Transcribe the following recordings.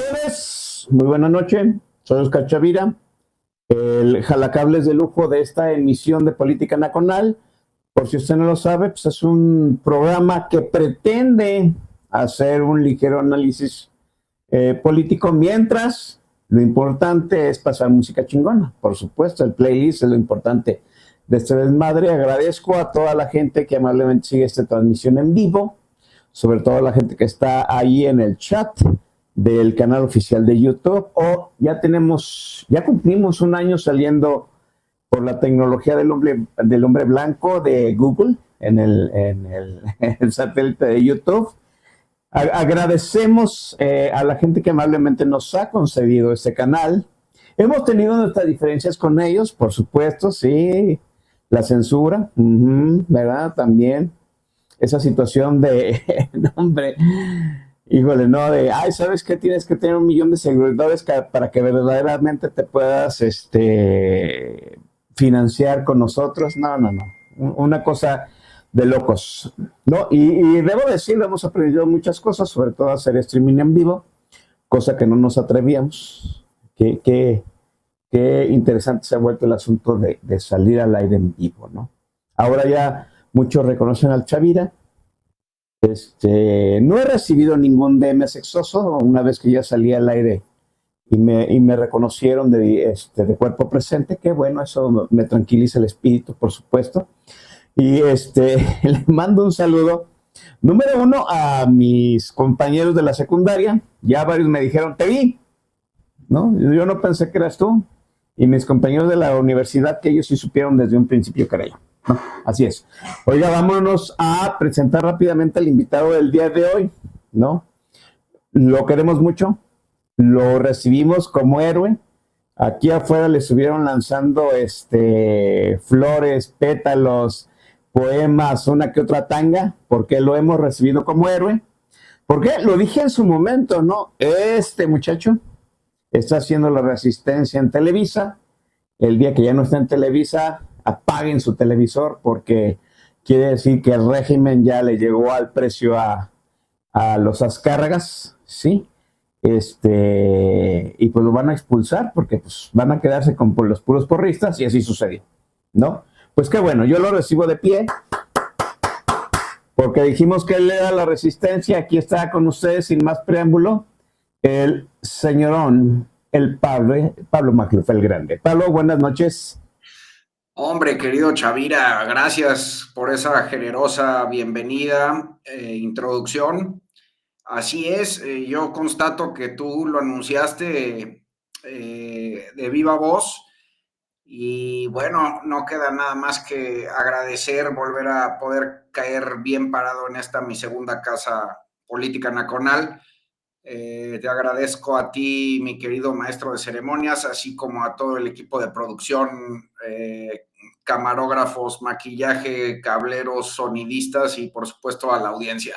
Señores, muy buena noche. Soy Oscar Chavira, el jalacables de lujo de esta emisión de Política Nacional. Por si usted no lo sabe, pues es un programa que pretende hacer un ligero análisis político, mientras lo importante es pasar música chingona. Por supuesto, el playlist es lo importante de este desmadre. Agradezco a toda la gente que amablemente sigue esta transmisión en vivo, sobre todo a la gente que está ahí en el chat del canal oficial de YouTube. Ya cumplimos un año saliendo por la tecnología del hombre blanco de Google en el satélite de YouTube. Agradecemos a la gente que amablemente nos ha concedido este canal. Hemos tenido nuestras diferencias con ellos, por supuesto, sí, la censura, ¿verdad? También esa situación de, hombre, híjole, no, ¿sabes qué? Tienes que tener 1 millón de seguidores para que verdaderamente te puedas financiar con nosotros. No. Una cosa de locos, ¿no? Y debo decirlo, hemos aprendido muchas cosas, sobre todo a hacer streaming en vivo, cosa que no nos atrevíamos. Qué interesante se ha vuelto el asunto de salir al aire en vivo, ¿no? Ahora ya muchos reconocen al Chavira. No he recibido ningún DM sexoso una vez que ya salí al aire y me reconocieron de cuerpo presente. Qué bueno, eso me tranquiliza el espíritu, por supuesto. Y le mando un saludo, número 1, a mis compañeros de la secundaria. Ya varios me dijeron, te vi, ¿no? Yo no pensé que eras tú. Y mis compañeros de la universidad, que ellos sí supieron desde un principio que era yo. No, así es. Oiga, vámonos a presentar rápidamente al invitado del día de hoy, ¿no? Lo queremos mucho, lo recibimos como héroe. Aquí afuera le estuvieron lanzando flores, pétalos, poemas, una que otra tanga, porque lo hemos recibido como héroe. Porque lo dije en su momento, ¿no? Este muchacho está haciendo la resistencia en Televisa. El día que ya no está en Televisa, apaguen su televisor, porque quiere decir que el régimen ya le llegó al precio a los Azcárragas, ¿sí? Y pues lo van a expulsar, porque pues van a quedarse con los puros porristas, y así sucedió, ¿no? Pues qué bueno, yo lo recibo de pie, porque dijimos que él era la resistencia. Aquí está con ustedes, sin más preámbulo, el señorón, el Pablo Macluf, el grande. Pablo, buenas noches. Hombre, querido Chavira, gracias por esa generosa bienvenida, introducción. Así es, yo constato que tú lo anunciaste de viva voz, y bueno, no queda nada más que agradecer, volver a poder caer bien parado en esta mi segunda casa política nacional. Te agradezco a ti, mi querido maestro de ceremonias, así como a todo el equipo de producción, camarógrafos, maquillaje, cableros, sonidistas y por supuesto a la audiencia.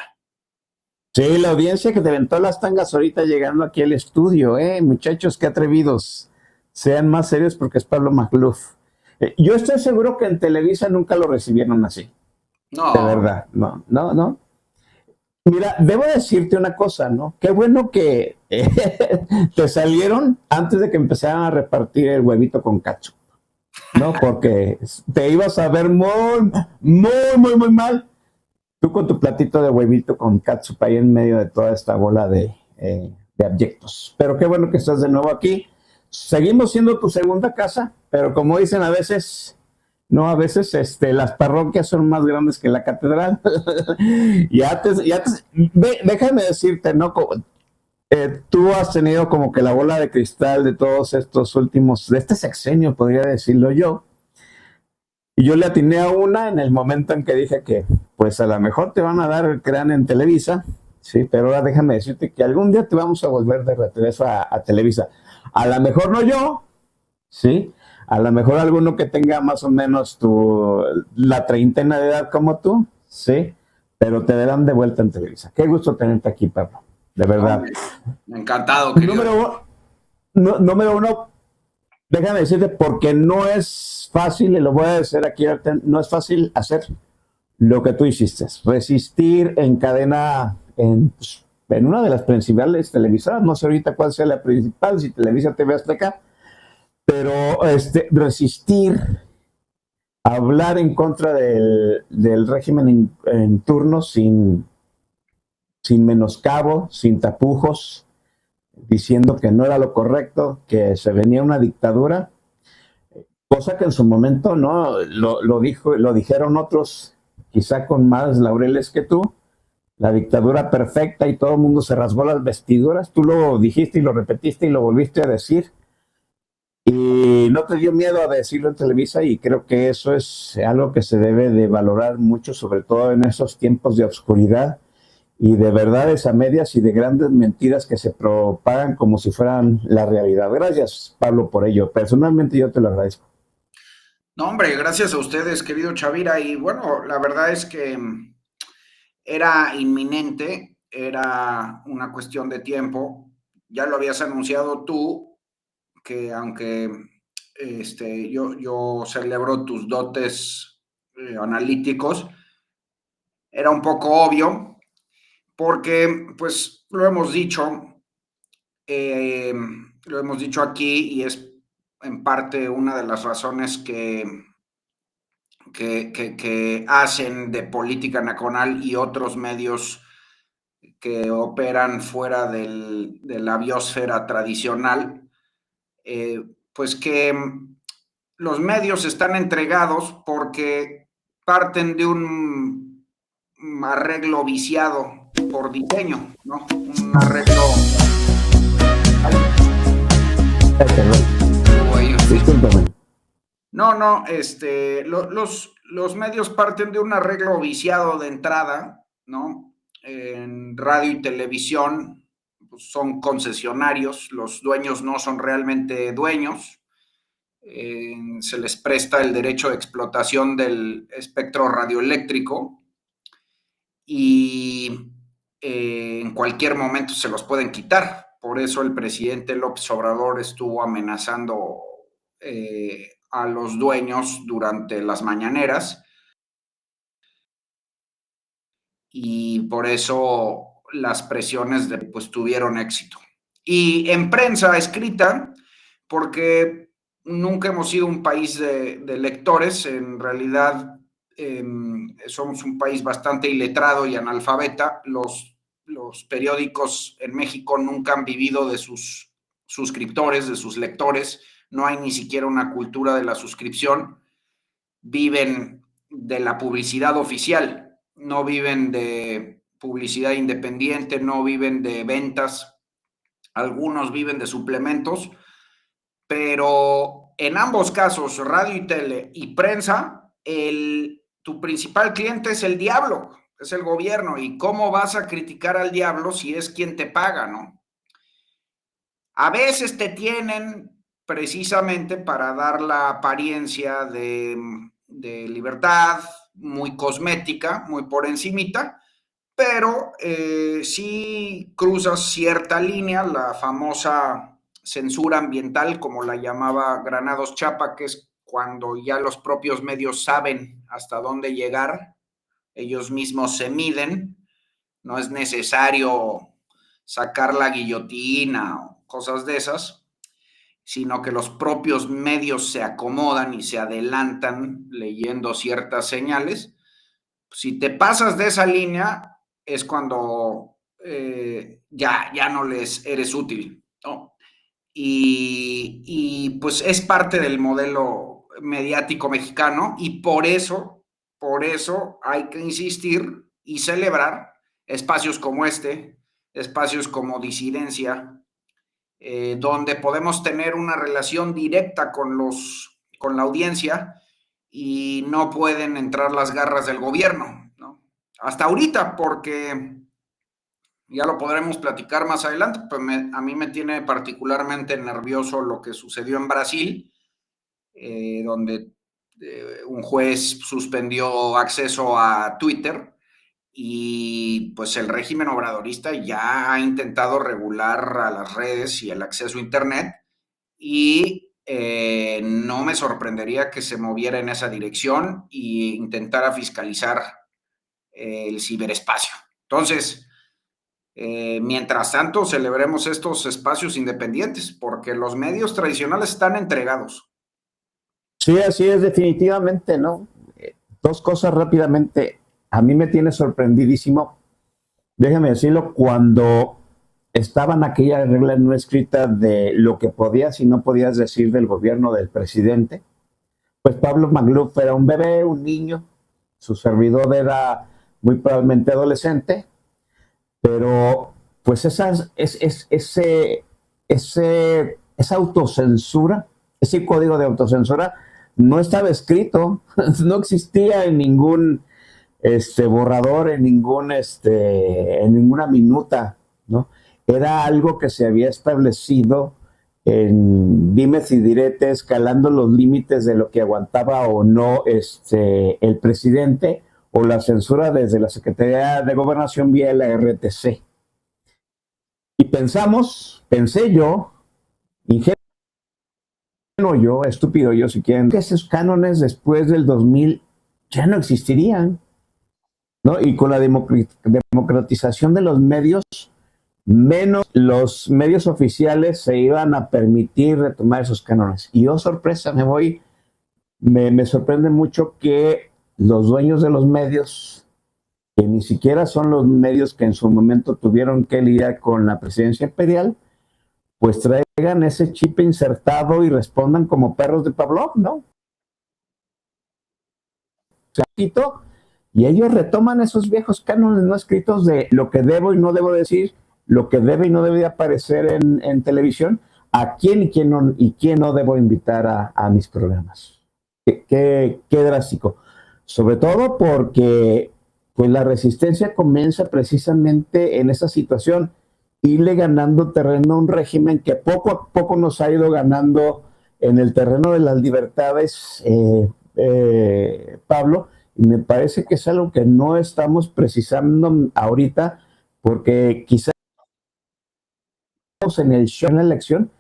Sí, la audiencia que te aventó las tangas ahorita llegando aquí al estudio, muchachos, qué atrevidos. Sean más serios, porque es Pablo Macluf. Yo estoy seguro que en Televisa nunca lo recibieron así. No. De verdad, no. Mira, debo decirte una cosa, ¿no? Qué bueno que te salieron antes de que empezaran a repartir el huevito con catsup, ¿no? Porque te ibas a ver muy mal. Tú con tu platito de huevito con catsup ahí en medio de toda esta bola de abyectos. Pero qué bueno que estás de nuevo aquí. Seguimos siendo tu segunda casa, pero como dicen a veces, las parroquias son más grandes que la catedral. Déjame decirte, ¿no? Tú has tenido como que la bola de cristal de todos estos últimos, de este sexenio, podría decirlo yo. Y yo le atiné a una en el momento en que dije que, pues a lo mejor te van a dar el crán en Televisa, sí, pero ahora déjame decirte que algún día te vamos a volver de regreso a Televisa. A lo mejor no yo, sí, a lo mejor alguno que tenga más o menos la treintena de edad como tú, sí, pero te darán de vuelta en Televisa. Qué gusto tenerte aquí, Pablo, de verdad. Encantado, querido. Número uno, déjame decirte, porque no es fácil, y lo voy a decir aquí, no es fácil hacer lo que tú hiciste, resistir en cadena, en una de las principales televisoras, no sé ahorita cuál sea la principal, si Televisa TV Azteca, pero resistir, hablar en contra del régimen en turno sin menoscabo, sin tapujos, diciendo que no era lo correcto, que se venía una dictadura, cosa que en su momento no lo dijeron otros, quizá con más laureles que tú, la dictadura perfecta y todo el mundo se rasgó las vestiduras. Tú lo dijiste y lo repetiste y lo volviste a decir. Y no te dio miedo a decirlo en Televisa y creo que eso es algo que se debe de valorar mucho, sobre todo en esos tiempos de oscuridad y de verdades a medias y de grandes mentiras que se propagan como si fueran la realidad. Gracias, Pablo, por ello. Personalmente yo te lo agradezco. No, hombre, gracias a ustedes, querido Chavira. Y bueno, la verdad es que era inminente, era una cuestión de tiempo. Ya lo habías anunciado tú, que aunque yo celebro tus dotes analíticos, era un poco obvio, porque pues eh, lo hemos dicho aquí y es en parte una de las razones que hacen de Política Nacional y otros medios que operan fuera de la biosfera tradicional, pues que los medios están entregados porque parten de un arreglo viciado por diseño, ¿no? Un arreglo... Ay, perdón, Ay, discúlpame. no, no, los medios parten de un arreglo viciado de entrada, ¿no? En radio y televisión pues, son concesionarios, los dueños no son realmente dueños, se les presta el derecho de explotación del espectro radioeléctrico y en cualquier momento se los pueden quitar. Por eso el presidente López Obrador estuvo amenazando a los dueños durante las mañaneras y por eso las presiones pues tuvieron éxito. Y en prensa escrita, porque nunca hemos sido un país de lectores, en realidad somos un país bastante iletrado y analfabeta, los periódicos en México nunca han vivido de sus suscriptores, de sus lectores, no hay ni siquiera una cultura de la suscripción, viven de la publicidad oficial, no viven de publicidad independiente, no viven de ventas, algunos viven de suplementos, pero en ambos casos, radio y tele y prensa, tu principal cliente es el diablo, es el gobierno. ¿Y cómo vas a criticar al diablo si es quien te paga, no? A veces te tienen precisamente para dar la apariencia de libertad, muy cosmética, muy por encimita, pero sí cruzas cierta línea, la famosa censura ambiental, como la llamaba Granados Chapa, que es cuando ya los propios medios saben hasta dónde llegar, ellos mismos se miden, no es necesario sacar la guillotina o cosas de esas, sino que los propios medios se acomodan y se adelantan leyendo ciertas señales. Si te pasas de esa línea, es cuando ya no les eres útil, ¿no? Y pues es parte del modelo mediático mexicano y por eso hay que insistir y celebrar espacios como este, espacios como Disidencia, donde podemos tener una relación directa con la audiencia y no pueden entrar las garras del gobierno, ¿no? Hasta ahorita, porque ya lo podremos platicar más adelante, pues a mí me tiene particularmente nervioso lo que sucedió en Brasil, donde un juez suspendió acceso a Twitter y pues el régimen obradorista ya ha intentado regular a las redes y el acceso a Internet y no me sorprendería que se moviera en esa dirección e intentara fiscalizar el ciberespacio. Entonces, Mientras tanto, celebremos estos espacios independientes, porque los medios tradicionales están entregados. Sí, así es, definitivamente, ¿no? Dos cosas rápidamente. A mí me tiene sorprendidísimo, déjame decirlo, cuando estaban aquellas reglas no escritas de lo que podías y no podías decir del gobierno del presidente. Pues Pablo Magluf era un bebé, un niño, su servidor era muy probablemente adolescente, pero pues esa autocensura, ese código de autocensura no estaba escrito, no existía en ningún borrador, en ninguna minuta, ¿no? Era algo que se había establecido en dimes y diretes, calando los límites de lo que aguantaba o no el presidente o la censura desde la Secretaría de Gobernación vía la RTC. Y pensé yo, ingenuo yo, estúpido yo si quieren, que esos cánones después del 2000 ya no existirían, ¿no? Y con la democratización de los medios, menos los medios oficiales se iban a permitir retomar esos cánones. Y oh, sorpresa, me sorprende mucho que los dueños de los medios, que ni siquiera son los medios que en su momento tuvieron que lidiar con la presidencia imperial, pues traigan ese chip insertado y respondan como perros de Pavlov, ¿no? Y ellos retoman esos viejos cánones no escritos de lo que debo y no debo decir, lo que debe y no debe aparecer en televisión, a quién y quién no debo invitar a mis programas. Qué drástico. Sobre todo porque pues la resistencia comienza precisamente en esa situación, irle ganando terreno a un régimen que poco a poco nos ha ido ganando en el terreno de las libertades, Pablo, y me parece que es algo que no estamos precisando ahorita, porque quizás en el show, en la elección,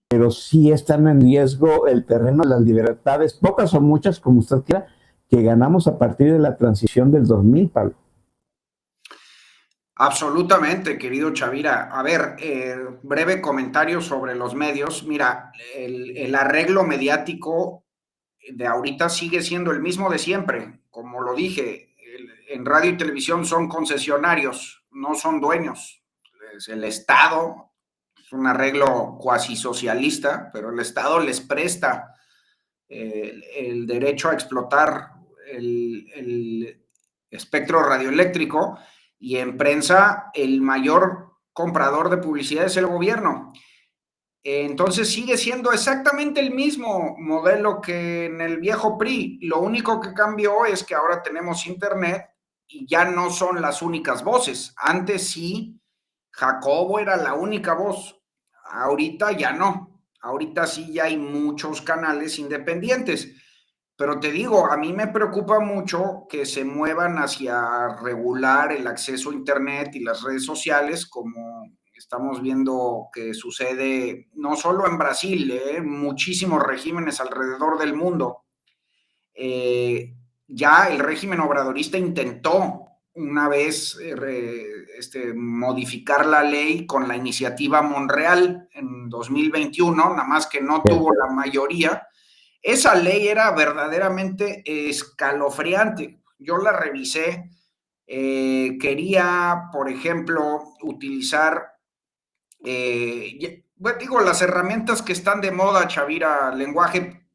pero sí están en riesgo el terreno de las libertades, pocas o muchas, como usted quiera, que ganamos a partir de la transición del 2000, Pablo. Absolutamente, querido Chavira. A ver, breve comentario sobre los medios. Mira, el arreglo mediático de ahorita sigue siendo el mismo de siempre. Como lo dije, en radio y televisión son concesionarios, no son dueños. Es el Estado, es un arreglo cuasi socialista, pero el Estado les presta el derecho a explotar el espectro radioeléctrico, y en prensa el mayor comprador de publicidad es el gobierno. Entonces sigue siendo exactamente el mismo modelo que en el viejo PRI. Lo único que cambió es que ahora tenemos internet y ya no son las únicas voces. Antes sí, Jacobo era la única voz. Ahorita ya no. Ahorita sí ya hay muchos canales independientes. Pero te digo, a mí me preocupa mucho que se muevan hacia regular el acceso a internet y las redes sociales, como estamos viendo que sucede no solo en Brasil, muchísimos regímenes alrededor del mundo. Ya el régimen obradorista intentó una vez modificar la ley con la iniciativa Monreal en 2021, nada más que no tuvo la mayoría. Esa ley era verdaderamente escalofriante. Yo la revisé. Quería, por ejemplo, utilizar, digo, las herramientas que están de moda, Chavira, lenguaje,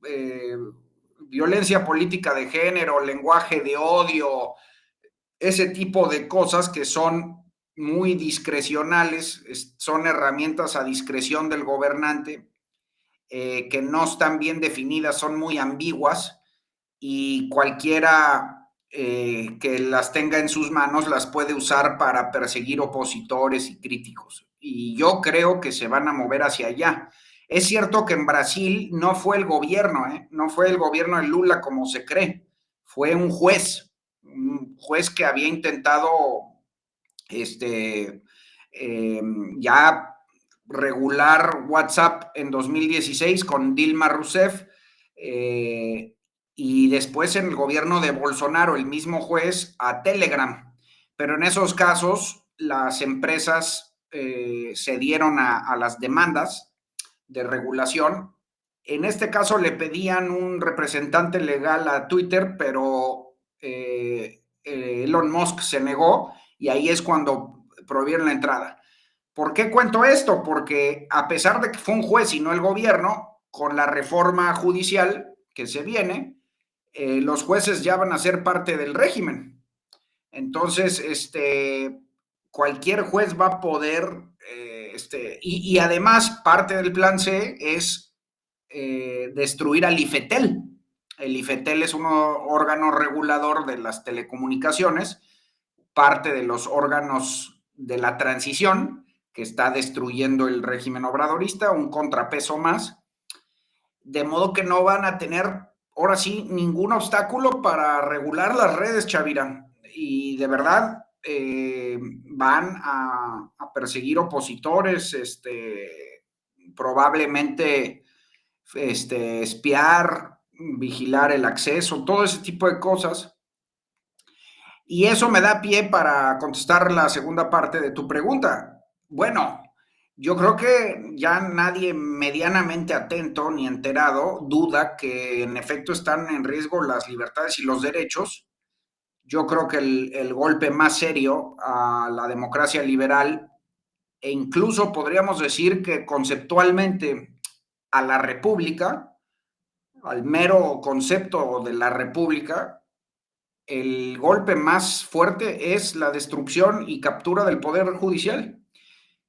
violencia política de género, lenguaje de odio, ese tipo de cosas que son muy discrecionales, son herramientas a discreción del gobernante, que no están bien definidas, son muy ambiguas, y cualquiera que las tenga en sus manos las puede usar para perseguir opositores y críticos. Y yo creo que se van a mover hacia allá. Es cierto que en Brasil no fue el gobierno, no fue el gobierno de Lula como se cree, fue un juez que había intentado ya regular WhatsApp en 2016 con Dilma Rousseff, y después en el gobierno de Bolsonaro, el mismo juez, a Telegram. Pero en esos casos las empresas se dieron a las demandas de regulación. En este caso le pedían un representante legal a Twitter, pero Elon Musk se negó y ahí es cuando prohibieron la entrada. ¿Por qué cuento esto? Porque a pesar de que fue un juez y no el gobierno, con la reforma judicial que se viene, los jueces ya van a ser parte del régimen. Entonces, cualquier juez va a poder, y además parte del plan C es destruir al IFETEL. El IFETEL es un órgano regulador de las telecomunicaciones, parte de los órganos de la transición, que está destruyendo el régimen obradorista, un contrapeso más, de modo que no van a tener, ahora sí, ningún obstáculo para regular las redes, Chavira. Y de verdad van a perseguir opositores, probablemente espiar, vigilar el acceso, todo ese tipo de cosas. Y eso me da pie para contestar la segunda parte de tu pregunta. Bueno, yo creo que ya nadie medianamente atento ni enterado duda que en efecto están en riesgo las libertades y los derechos. Yo creo que el golpe más serio a la democracia liberal, e incluso podríamos decir que conceptualmente a la república, al mero concepto de la república, el golpe más fuerte es la destrucción y captura del poder judicial,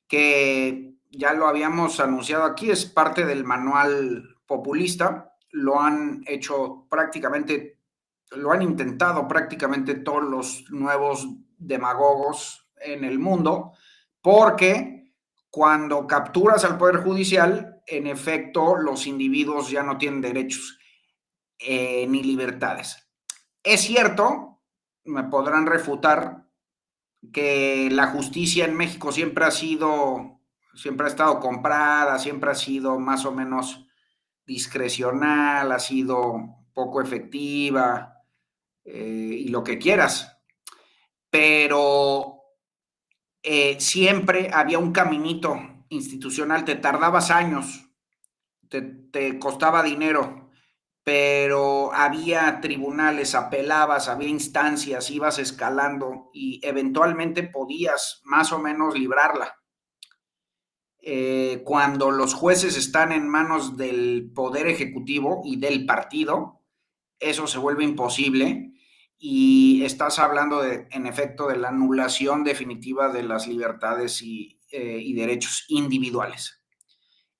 que ya lo habíamos anunciado aquí, es parte del manual populista, lo han hecho prácticamente, lo han intentado prácticamente todos los nuevos demagogos en el mundo, porque cuando capturas al poder judicial, en efecto, los individuos ya no tienen derechos ni libertades. Es cierto, me podrán refutar, que la justicia en México siempre ha estado comprada, siempre ha sido más o menos discrecional, ha sido poco efectiva y lo que quieras, pero siempre había un caminito institucional, te tardabas años, te costaba dinero, pero había tribunales, apelabas, había instancias, ibas escalando y eventualmente podías más o menos librarla. Cuando los jueces están en manos del poder ejecutivo y del partido, eso se vuelve imposible y estás hablando en efecto de la anulación definitiva de las libertades y derechos individuales.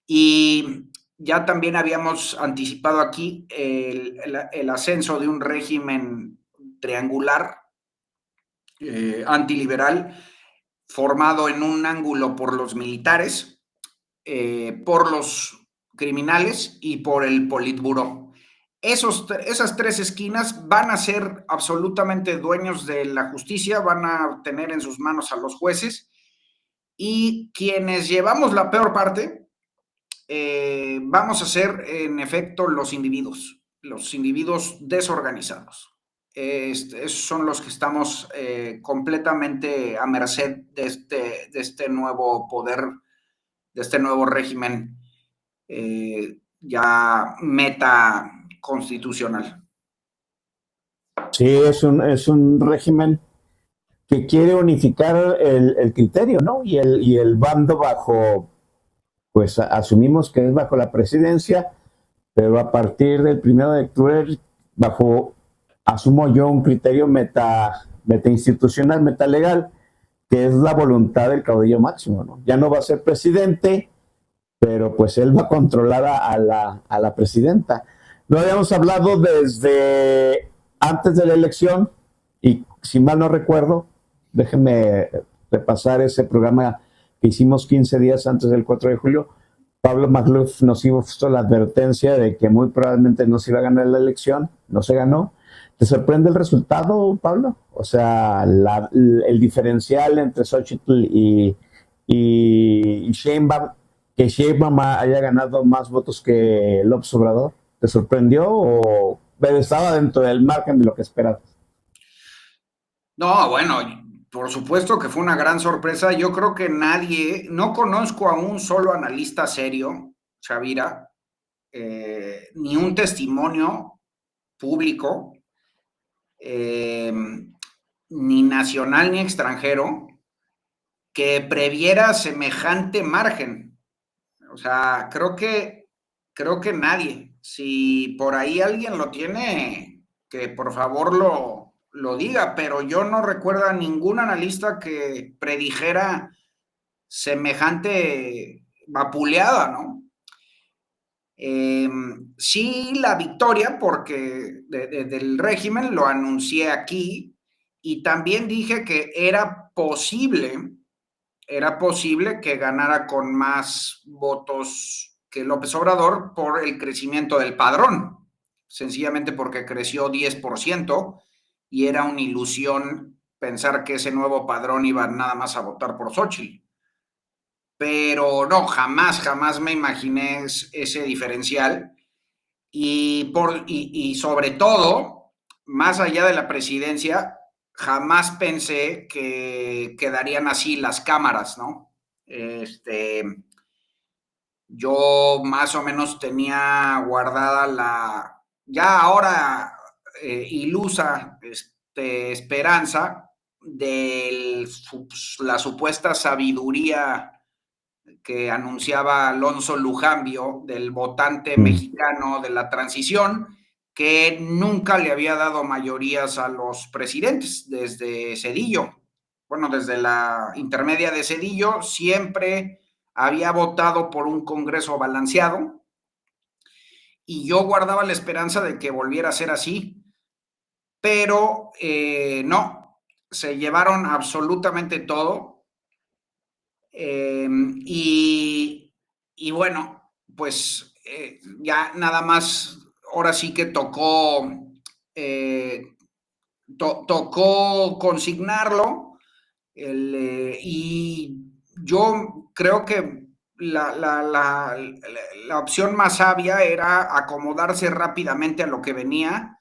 Y ya también habíamos anticipado aquí el ascenso de un régimen triangular antiliberal formado en un ángulo por los militares, por los criminales y por el Politburó. Esas tres esquinas van a ser absolutamente dueños de la justicia, van a tener en sus manos a los jueces y quienes llevamos la peor parte, vamos a ser en efecto los individuos desorganizados. Esos son los que estamos completamente a merced de este nuevo poder, de este nuevo régimen ya meta constitucional. Sí, es un régimen que quiere unificar el criterio, ¿no? Y el bando bajo, pues asumimos que es bajo la presidencia, pero a partir del 1 de octubre, bajo, asumo yo, un criterio meta institucional, meta legal, que es la voluntad del caudillo máximo, ¿no? Ya no va a ser presidente, pero pues él va a controlar a la presidenta. Lo habíamos hablado desde antes de la elección y si mal no recuerdo, déjenme repasar ese programa que hicimos 15 días antes del 4 de julio, Pablo Magluf nos hizo la advertencia de que muy probablemente no se iba a ganar la elección, no se ganó. ¿Te sorprende el resultado, Pablo? O sea, el diferencial entre Xochitl y Sheinbaum, que Sheinbaum haya ganado más votos que López Obrador. ¿Te sorprendió o estaba dentro del margen de lo que esperabas? No, bueno, Por supuesto que fue una gran sorpresa. Yo creo que nadie, no conozco a un solo analista serio, Chavira, ni un testimonio público, eh, ni nacional ni extranjero, que previera semejante margen. O sea, creo que nadie. Si por ahí alguien lo tiene, que por favor lo diga, pero yo no recuerdo a ningún analista que predijera semejante vapuleada, ¿no? Sí, la victoria, porque del régimen lo anuncié aquí y también dije que era posible que ganara con más votos que López Obrador por el crecimiento del padrón, sencillamente porque creció 10% y era una ilusión pensar que ese nuevo padrón iba nada más a votar por Xochitl. Pero no, jamás me imaginé ese diferencial y sobre todo, más allá de la presidencia, jamás pensé que quedarían así las cámaras, ¿no? Yo más o menos tenía guardada ya ahora ilusa esperanza de la supuesta sabiduría que anunciaba Alonso Lujambio, del votante Mm. mexicano de la transición, que nunca le había dado mayorías a los presidentes desde Cedillo. Bueno, desde la intermedia de Cedillo siempre había votado por un Congreso balanceado y yo guardaba la esperanza de que volviera a ser así, pero no, se llevaron absolutamente todo. Y bueno, pues ya nada más, ahora sí que eh, tocó consignarlo y yo creo que la opción más sabia era acomodarse rápidamente a lo que venía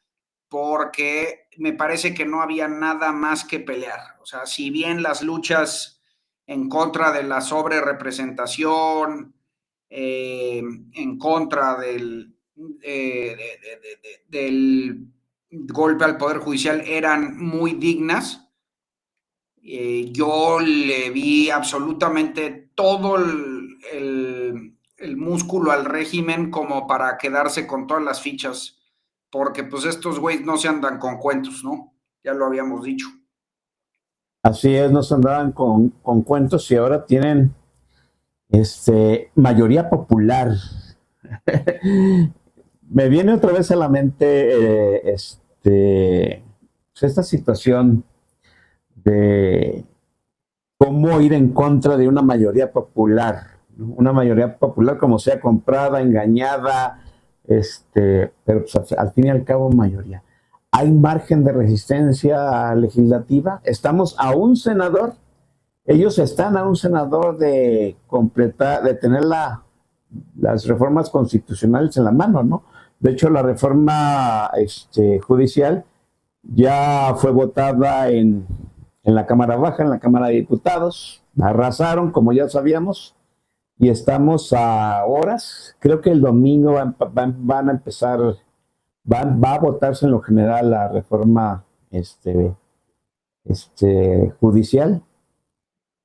porque me parece que no había nada más que pelear. O sea, si bien las luchas en contra de la sobrerepresentación, en contra del golpe al Poder Judicial eran muy dignas, yo le vi absolutamente todo el músculo al régimen como para quedarse con todas las fichas, porque pues estos güeyes no se andan con cuentos, ¿no? Ya lo habíamos dicho. Así es, no se andaban con cuentos y ahora tienen mayoría popular. Me viene otra vez a la mente pues, esta situación de cómo ir en contra de una mayoría popular, ¿no? Una mayoría popular como sea comprada, engañada, pero pues, al fin y al cabo mayoría. ¿Hay margen de resistencia legislativa? Estamos a un senador, ellos están a un senador de completar, de tener las reformas constitucionales en la mano, ¿no? De hecho, la reforma judicial ya fue votada en la Cámara Baja, en la Cámara de Diputados, arrasaron, como ya sabíamos, y estamos a horas. Creo que el domingo van a empezar, va a votarse en lo general la reforma judicial.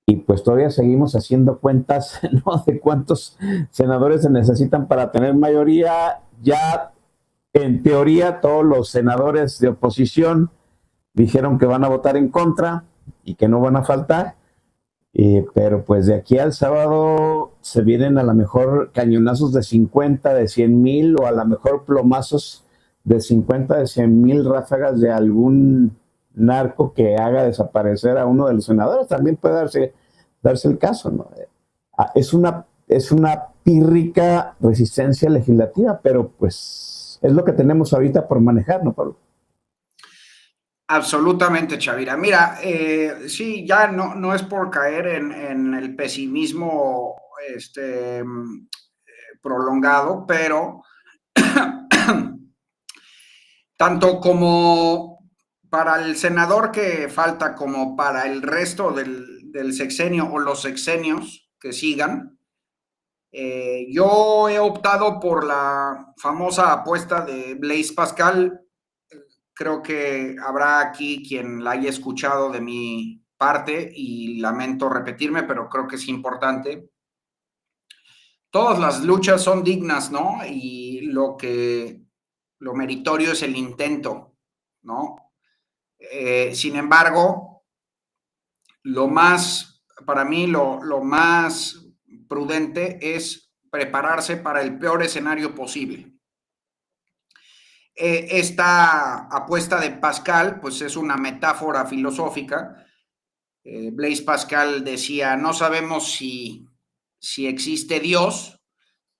Y pues todavía seguimos haciendo cuentas, ¿no? De cuántos senadores se necesitan para tener mayoría. Ya en teoría todos los senadores de oposición dijeron que van a votar en contra y que no van a faltar, pero pues de aquí al sábado se vienen a lo mejor cañonazos de 50, de 100,000 o a lo mejor plomazos de 50, de 100,000 ráfagas de algún narco que haga desaparecer a uno de los senadores. También puede darse el caso, ¿no? Es una pírrica resistencia legislativa, pero pues es lo que tenemos ahorita por manejar, ¿no, Pablo? Absolutamente, Chavira. Mira, sí, ya no es por caer en el pesimismo prolongado, pero tanto como para el senador que falta, como para el resto del sexenio o los sexenios que sigan, yo he optado por la famosa apuesta de Blaise Pascal. Creo que habrá aquí quien la haya escuchado de mi parte y lamento repetirme, pero creo que es importante. Todas las luchas son dignas, ¿no? Y lo meritorio es el intento, ¿no? Sin embargo, para mí, lo más prudente es prepararse para el peor escenario posible. Esta apuesta de Pascal, pues es una metáfora filosófica. Blaise Pascal decía, no sabemos si existe Dios,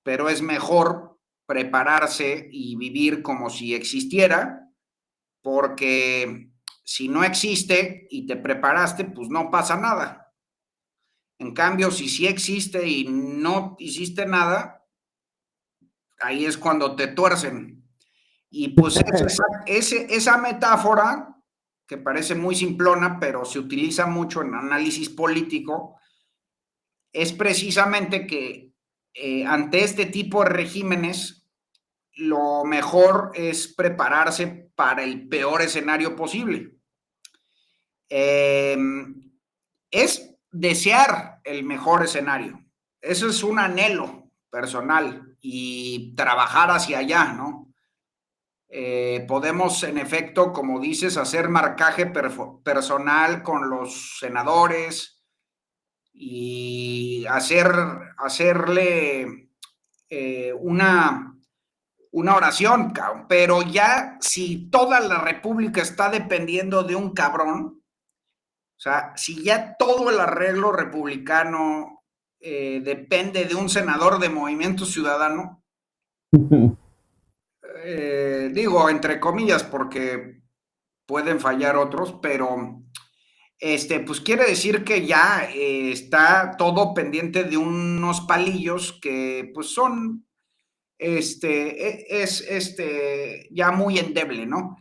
pero es mejor prepararse y vivir como si existiera, porque si no existe y te preparaste, pues no pasa nada. En cambio, si sí existe y no hiciste nada, ahí es cuando te tuercen. Y pues esa metáfora, que parece muy simplona, pero se utiliza mucho en análisis político, es precisamente que ante este tipo de regímenes, lo mejor es prepararse para el peor escenario posible. Es desear el mejor escenario. Eso es un anhelo personal y trabajar hacia allá, ¿no? Podemos, en efecto, como dices, hacer marcaje personal con los senadores y hacerle una oración, cabrón. Pero ya si toda la república está dependiendo de un cabrón, o sea, si ya todo el arreglo republicano depende de un senador de Movimiento Ciudadano, digo entre comillas porque pueden fallar otros, pero pues quiere decir que ya está todo pendiente de unos palillos que pues son ya muy endeble, ¿no?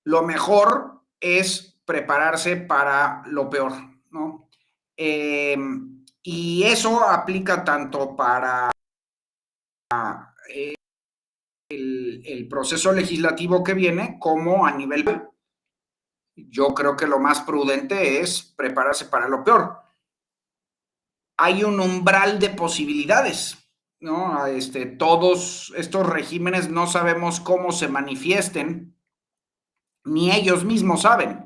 Lo mejor es prepararse para lo peor, ¿no? Y eso aplica tanto para el proceso legislativo que viene como a nivel. Yo creo que lo más prudente es prepararse para lo peor. Hay un umbral de posibilidades, ¿no? Todos estos regímenes no sabemos cómo se manifiesten, ni ellos mismos saben.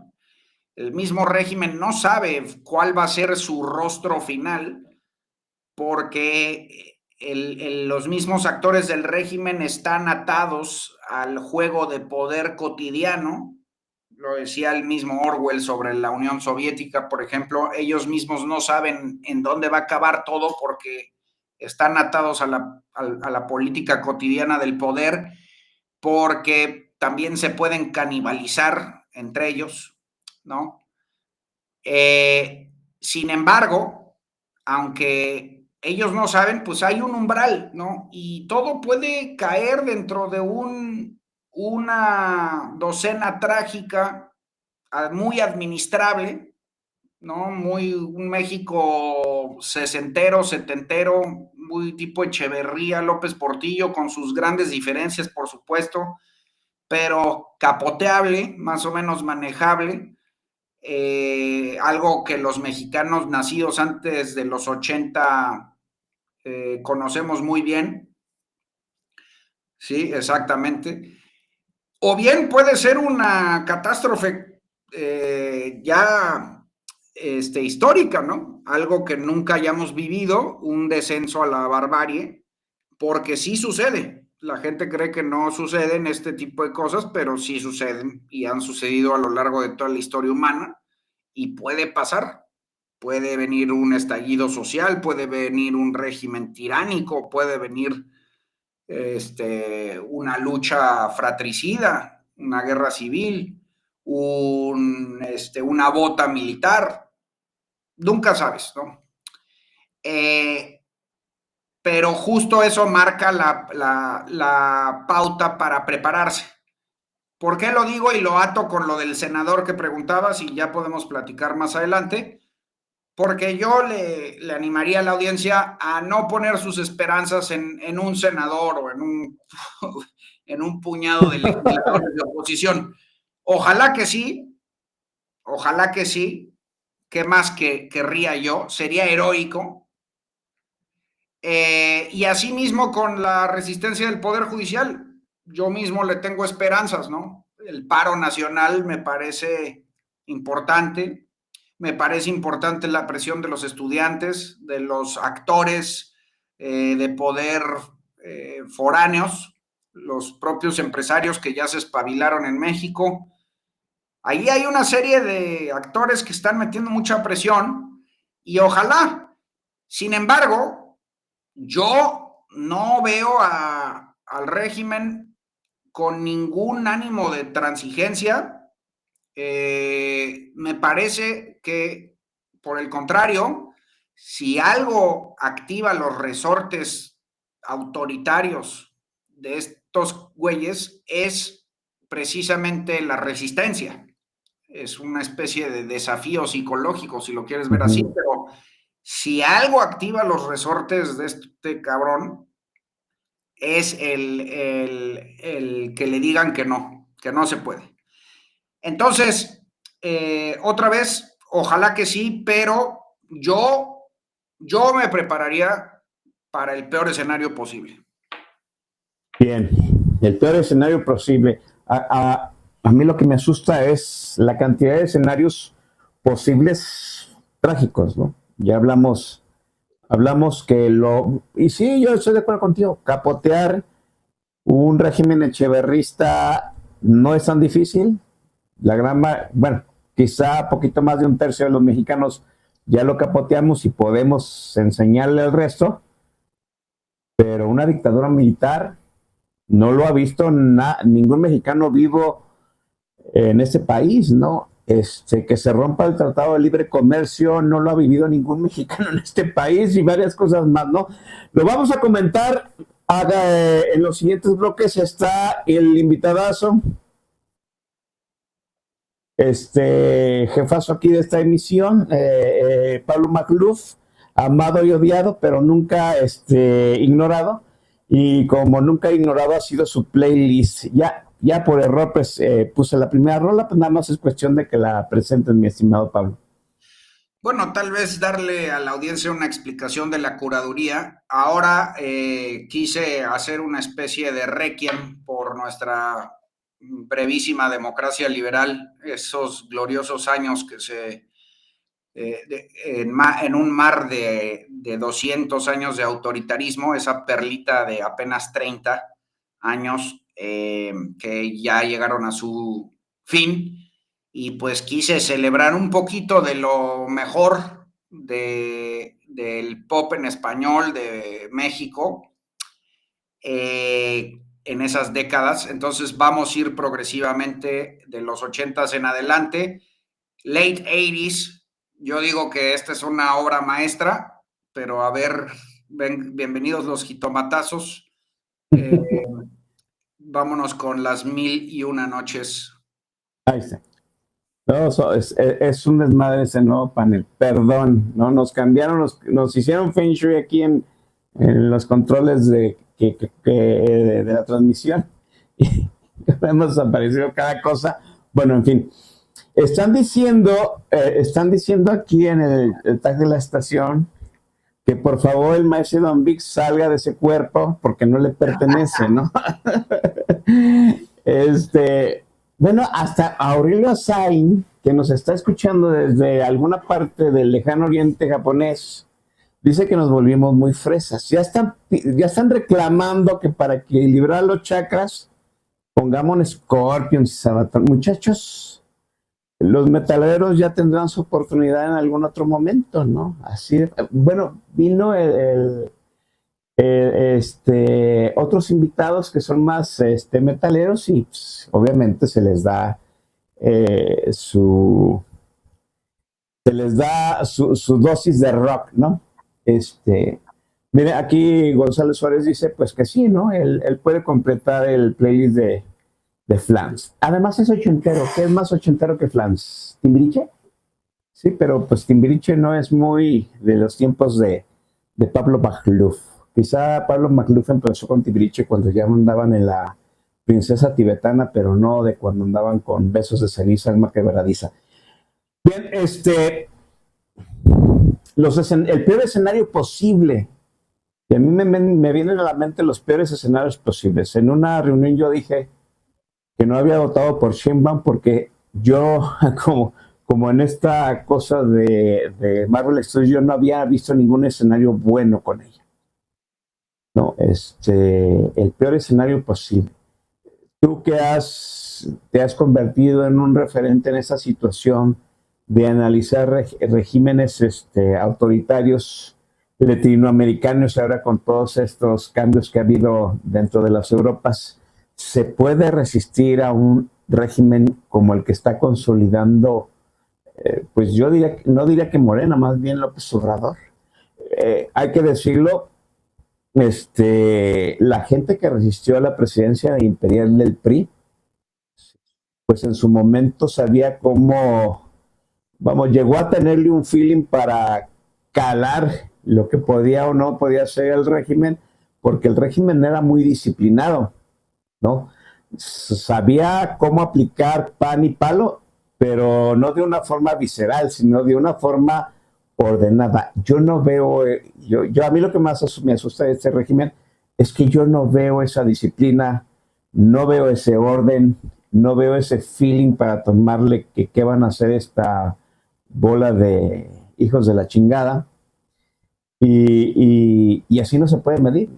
El mismo régimen no sabe cuál va a ser su rostro final, porque los mismos actores del régimen están atados al juego de poder cotidiano. Lo decía el mismo Orwell sobre la Unión Soviética, por ejemplo. Ellos mismos no saben en dónde va a acabar todo porque están atados a la política cotidiana del poder, porque también se pueden canibalizar entre ellos, ¿no? Sin embargo, aunque ellos no saben, pues hay un umbral, ¿no? Y todo puede caer dentro de una docena trágica, muy administrable, ¿no? Un México sesentero, setentero, muy tipo Echeverría, López Portillo, con sus grandes diferencias, por supuesto, pero capoteable, más o menos manejable. Algo que los mexicanos nacidos antes de los 80 conocemos muy bien. Sí, exactamente. O bien puede ser una catástrofe ya histórica, ¿no? Algo que nunca hayamos vivido, un descenso a la barbarie, porque sí sucede. La gente cree que no suceden este tipo de cosas, pero sí suceden y han sucedido a lo largo de toda la historia humana y puede pasar. Puede venir un estallido social, puede venir un régimen tiránico, puede venir una lucha fratricida, una guerra civil, una bota militar. Nunca sabes, ¿no? Pero justo eso marca la pauta para prepararse. ¿Por qué lo digo y lo ato con lo del senador que preguntabas y ya podemos platicar más adelante? Porque yo le animaría a la audiencia a no poner sus esperanzas en un senador o en un puñado de legisladores de oposición. Ojalá que sí, ojalá que sí. ¿Qué más que querría yo? Sería heroico. Y asimismo con la resistencia del Poder Judicial, yo mismo le tengo esperanzas, ¿no? El paro nacional me parece importante, me parece importante la presión de los estudiantes, de los actores de poder foráneos, los propios empresarios que ya se espabilaron en México. Ahí hay una serie de actores que están metiendo mucha presión y ojalá. Sin embargo, yo no veo al régimen con ningún ánimo de transigencia. Me parece que, por el contrario, si algo activa los resortes autoritarios de estos güeyes es precisamente la resistencia. Es una especie de desafío psicológico, si lo quieres ver así, pero si algo activa los resortes de este cabrón, es el que le digan que no se puede. Entonces, otra vez, ojalá que sí, pero yo me prepararía para el peor escenario posible. Bien, el peor escenario posible. A mí lo que me asusta es la cantidad de escenarios posibles trágicos, ¿no? Ya hablamos que y sí, yo estoy de acuerdo contigo, capotear un régimen echeverrista no es tan difícil. Bueno, quizá poquito más de un tercio de los mexicanos ya lo capoteamos y podemos enseñarle al resto, pero una dictadura militar no lo ha visto ningún mexicano vivo en este país, ¿no? Que se rompa el Tratado de Libre Comercio, no lo ha vivido ningún mexicano en este país y varias cosas más, ¿no? Lo vamos a comentar en los siguientes bloques. Está el invitadazo, jefazo aquí de esta emisión, Pablo Magluf, amado y odiado, pero nunca ignorado. Y como nunca ignorado ha sido su playlist. Ya por error pues puse la primera rola, pues nada más es cuestión de que la presenten, mi estimado Pablo. Bueno, tal vez darle a la audiencia una explicación de la curaduría. Ahora quise hacer una especie de requiem por nuestra brevísima democracia liberal, esos gloriosos años que en un mar de 200 años de autoritarismo, esa perlita de apenas 30 años que ya llegaron a su fin. Y pues quise celebrar un poquito de lo mejor del pop en español de México en esas décadas. Entonces vamos a ir progresivamente de los 80s en adelante. Late 80s, yo digo que esta es una obra maestra, pero a ver, bienvenidos los jitomatazos. Vámonos con las 1001 noches. Ahí está. No, es un desmadre ese nuevo panel. Perdón, ¿no? Nos cambiaron, nos hicieron feng shui aquí en los controles de la transmisión. Y hemos aparecido cada cosa. Bueno, en fin. Están diciendo aquí en el tag de la estación que por favor el maestro Don Vic salga de ese cuerpo porque no le pertenece, ¿no? Bueno, hasta Aurelio Sain, que nos está escuchando desde alguna parte del lejano oriente japonés, dice que nos volvimos muy fresas. Ya están reclamando que para equilibrar los chakras pongamos Scorpions y Sabatón. Muchachos, los metaleros ya tendrán su oportunidad en algún otro momento, ¿no? Así, bueno, vino otros invitados que son más metaleros y pues, obviamente se les da su dosis de rock, ¿no? Mire, aquí Gonzalo Suárez dice pues que sí, ¿no? Él puede completar el playlist de Flans. Además es ochentero. ¿Qué es más ochentero que Flans? ¿Timbiriche? Sí, pero pues Timbiriche no es muy de los tiempos de Pablo Magluf. Quizá Pablo Magluf empezó con Timbiriche cuando ya andaban en la princesa tibetana, pero no de cuando andaban con besos de ceniza, alma quebradiza. Bien, el peor escenario posible. Y a mí me vienen a la mente los peores escenarios posibles. En una reunión yo dije que no había votado por Sheinbaum porque yo, como en esta cosa de Marvel Studios, yo no había visto ningún escenario bueno con ella. No, el peor escenario posible. Tú que te has convertido en un referente en esa situación de analizar regímenes autoritarios latinoamericanos ahora con todos estos cambios que ha habido dentro de las Europas, ¿se puede resistir a un régimen como el que está consolidando, pues yo diría, no diría que Morena, más bien López Obrador? Hay que decirlo, la gente que resistió a la presidencia imperial del PRI, pues en su momento sabía cómo, vamos, llegó a tenerle un feeling para calar lo que podía o no podía hacer el régimen, porque el régimen era muy disciplinado, ¿no? Sabía cómo aplicar pan y palo, pero no de una forma visceral, sino de una forma ordenada. Yo no veo, a mí lo que más me asusta de este régimen es que yo no veo esa disciplina, no veo ese orden, no veo ese feeling para tomarle que qué van a hacer esta bola de hijos de la chingada. Y así no se puede medir.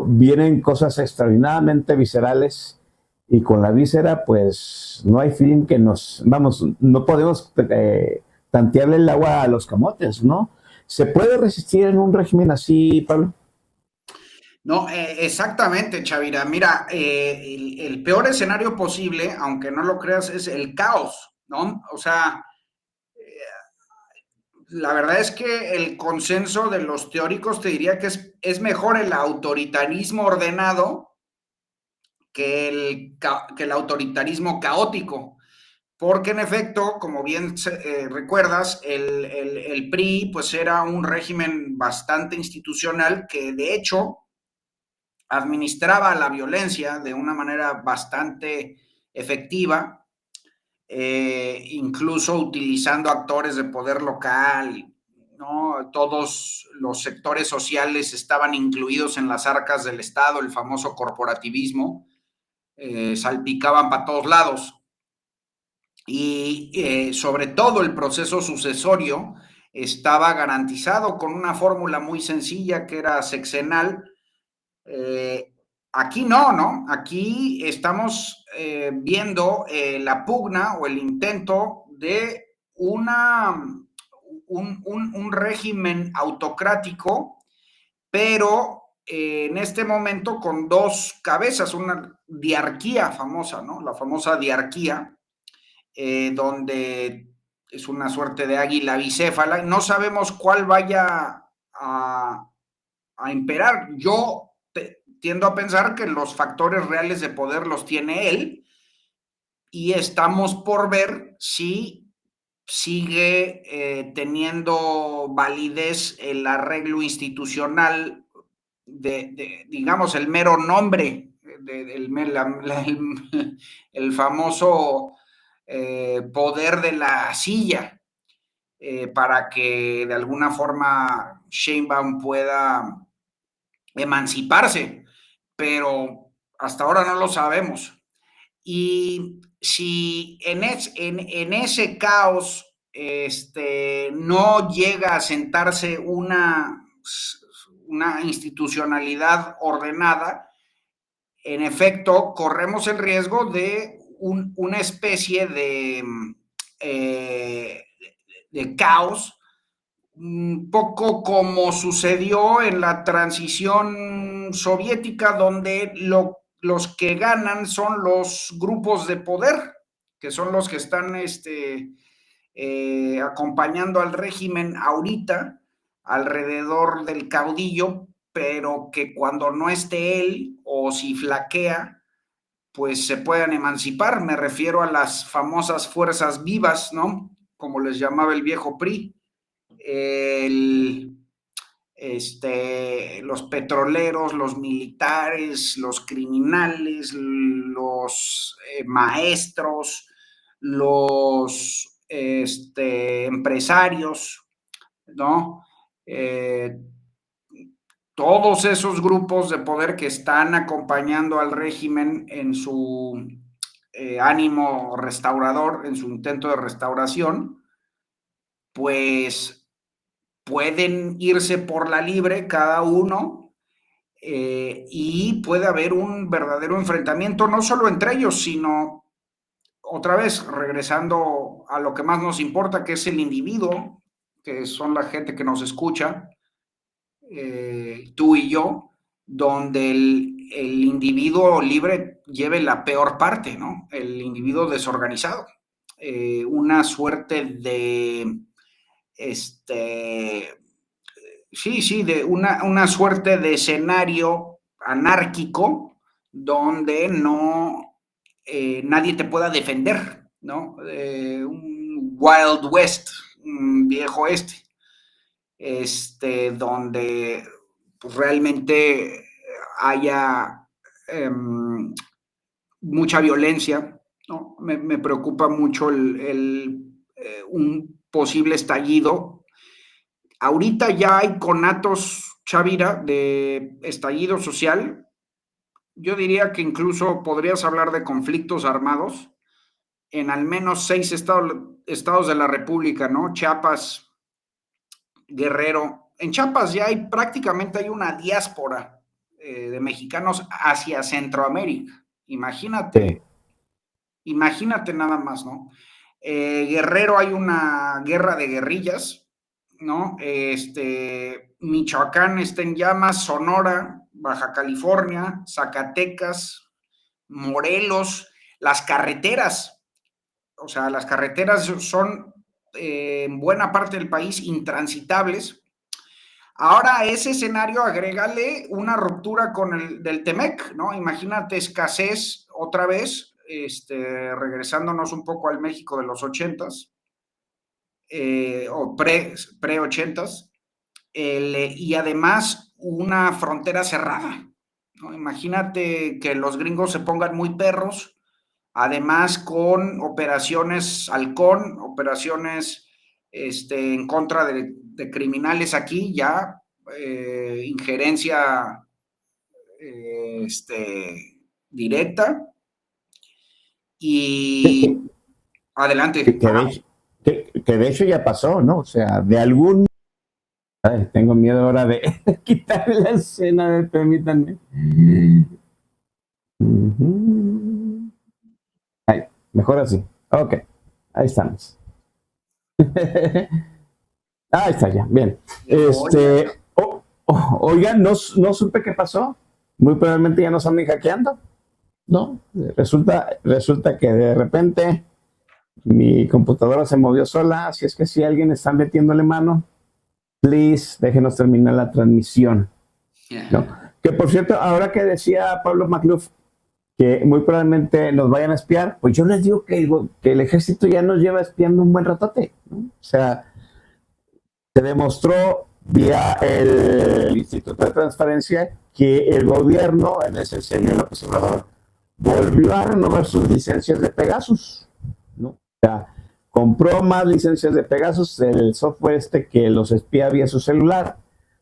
Vienen cosas extraordinariamente viscerales y con la víscera pues no hay feeling que vamos, no podemos tantearle el agua a los camotes, ¿no? ¿Se puede resistir en un régimen así, Pablo? No, exactamente, Chavira. Mira, el peor escenario posible, aunque no lo creas, es el caos, ¿no? O sea, la verdad es que el consenso de los teóricos te diría que es mejor el autoritarismo ordenado que el autoritarismo caótico. Porque en efecto, como bien recuerdas, el PRI pues era un régimen bastante institucional que de hecho administraba la violencia de una manera bastante efectiva, incluso utilizando actores de poder local, ¿no? Todos los sectores sociales estaban incluidos en las arcas del Estado, el famoso corporativismo, salpicaban para todos lados. Y sobre todo el proceso sucesorio estaba garantizado con una fórmula muy sencilla que era sexenal. Aquí no, ¿no? Aquí estamos viendo la pugna o el intento de un régimen autocrático, pero en este momento con dos cabezas, una diarquía famosa, ¿no? La famosa diarquía, donde es una suerte de águila bicéfala. No sabemos cuál vaya a imperar. Yo tiendo a pensar que los factores reales de poder los tiene él y estamos por ver si sigue teniendo validez el arreglo institucional digamos, el mero nombre, el famoso poder de la silla, para que de alguna forma Sheinbaum pueda emanciparse, pero hasta ahora no lo sabemos. Y si en ese caos no llega a sentarse una institucionalidad ordenada, en efecto, corremos el riesgo de una especie eh, de caos, un poco como sucedió en la transición soviética, donde los que ganan son los grupos de poder, que son los que están acompañando al régimen ahorita, alrededor del caudillo, pero que cuando no esté él o si flaquea, pues se puedan emancipar. Me refiero a las famosas fuerzas vivas, ¿no? Como les llamaba el viejo PRI. Los petroleros, los militares, los criminales, los maestros, los empresarios, ¿no? Todos esos grupos de poder que están acompañando al régimen en su ánimo restaurador, en su intento de restauración, pues pueden irse por la libre cada uno y puede haber un verdadero enfrentamiento, no solo entre ellos, sino otra vez regresando a lo que más nos importa, que es el individuo, que son la gente que nos escucha, tú y yo, donde el individuo libre lleve la peor parte, ¿no? El individuo desorganizado. Una suerte de, sí, de una suerte de escenario anárquico donde nadie te pueda defender, ¿no? Un Wild West, un viejo donde pues, realmente haya mucha violencia, ¿no? Me preocupa mucho un posible estallido. Ahorita ya hay conatos, Chavira, de estallido social. Yo diría que incluso podrías hablar de conflictos armados en al menos 6 estados de la República, ¿no? Chiapas, Guerrero. En Chiapas ya prácticamente hay una diáspora de mexicanos hacia Centroamérica. Imagínate, imagínate nada más, ¿no? Guerrero hay una guerra de guerrillas, ¿no? Michoacán está en llamas, Sonora, Baja California, Zacatecas, Morelos, las carreteras, o sea, las carreteras son en buena parte del país intransitables. Ahora a ese escenario agrégale una ruptura del Temec, ¿no? Imagínate escasez otra vez, regresándonos un poco al México de los 80s, o pre-80s, y además una frontera cerrada, ¿no? Imagínate que los gringos se pongan muy perros, además con operaciones halcón, operaciones en contra de criminales aquí, ya injerencia directa y Que, adelante. que, de hecho, que de hecho ya pasó, ¿no? O sea, de algún... Ay, tengo miedo ahora de quitar la escena, permítanme. Ay, mejor así. Ok, ahí estamos. Ahí está ya, bien. Oigan, no supe qué pasó. Muy probablemente ya nos andan hackeando, ¿no? Resulta que de repente mi computadora se movió sola, así es que si alguien está metiéndole mano, please, déjenos terminar la transmisión, ¿no? Que por cierto, ahora que decía Pablo Macluf que muy probablemente nos vayan a espiar, pues yo les digo que el ejército ya nos lleva espiando un buen ratote, ¿no? O sea, se demostró vía el Instituto de Transparencia que el gobierno, en ese señor López Obrador, volvió a renovar sus licencias de Pegasus, ¿no? O sea, compró más licencias de Pegasus, el software que los espía vía su celular.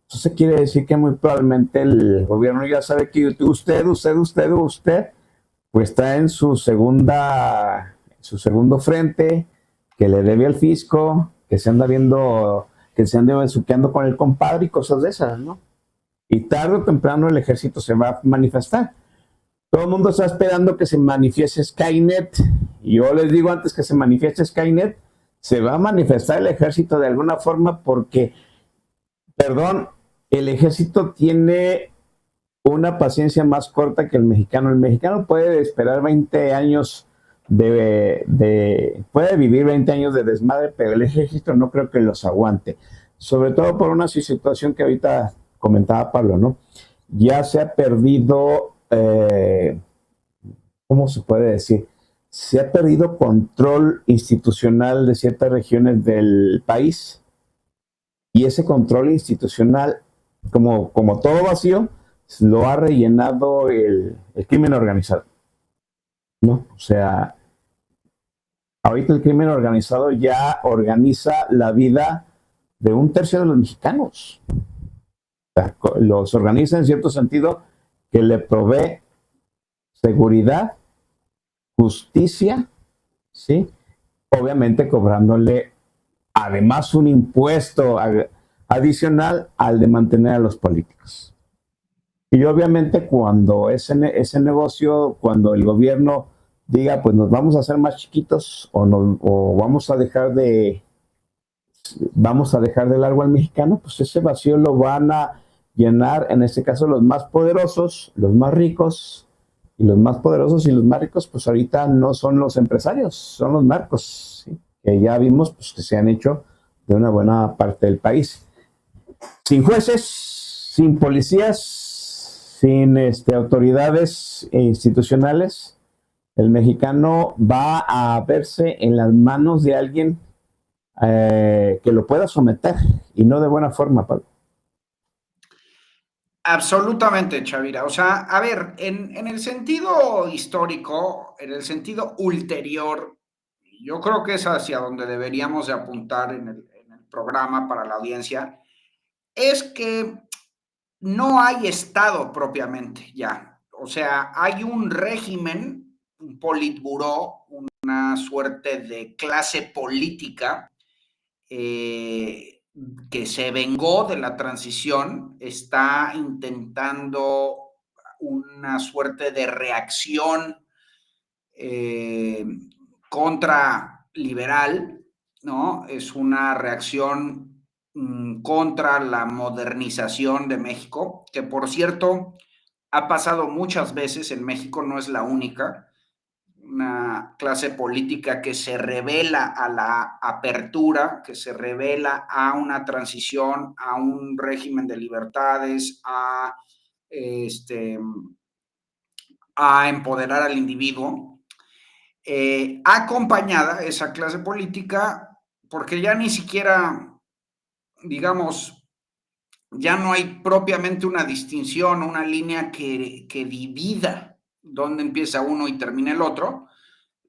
Entonces quiere decir que muy probablemente el gobierno ya sabe que usted, pues está en su segundo frente, que le debe al fisco, que se anda viendo, que se anda besuqueando con el compadre y cosas de esas, ¿no? Y tarde o temprano el ejército se va a manifestar. Todo el mundo está esperando que se manifieste Skynet. Y yo les digo, antes que se manifieste Skynet, se va a manifestar el ejército de alguna forma porque, perdón, el ejército tiene una paciencia más corta que el mexicano. El mexicano puede esperar 20 años puede vivir 20 años de desmadre, pero el ejército no creo que los aguante. Sobre todo por una situación que ahorita comentaba Pablo, ¿no? Ya se ha perdido ¿cómo se puede decir? Se ha perdido control institucional de ciertas regiones del país y ese control institucional, como todo vacío, lo ha rellenado el crimen organizado, ¿no? O sea, ahorita el crimen organizado ya organiza la vida de un tercio de los mexicanos. O sea, los organiza en cierto sentido que le provee seguridad, justicia, ¿sí? Obviamente cobrándole además un impuesto adicional al de mantener a los políticos. Y obviamente cuando ese negocio, cuando el gobierno diga, pues nos vamos a hacer más chiquitos o vamos a dejar de largo al mexicano, pues ese vacío lo van a llenar, en este caso, los más poderosos, los más ricos, y los más poderosos y los más ricos, pues ahorita no son los empresarios, son los narcos, ¿sí? Que ya vimos pues, que se han hecho de una buena parte del país. Sin jueces, sin policías, sin autoridades institucionales, el mexicano va a verse en las manos de alguien que lo pueda someter y no de buena forma, Pablo. Absolutamente, Chavira. O sea, a ver, en el sentido histórico, en el sentido ulterior, yo creo que es hacia donde deberíamos de apuntar en el programa para la audiencia, es que no hay Estado propiamente ya. O sea, hay un régimen, un politburó, una suerte de clase política eh, que se vengó de la transición, está intentando una suerte de reacción eh, contra liberal, ¿no? Es una reacción contra la modernización de México, que por cierto ha pasado muchas veces en México, no es la única, una clase política que se revela a la apertura, que se revela a una transición, a un régimen de libertades, este, a empoderar al individuo, acompañada esa clase política, porque ya ni siquiera, digamos, ya no hay propiamente una distinción, una línea que divida dónde empieza uno y termina el otro,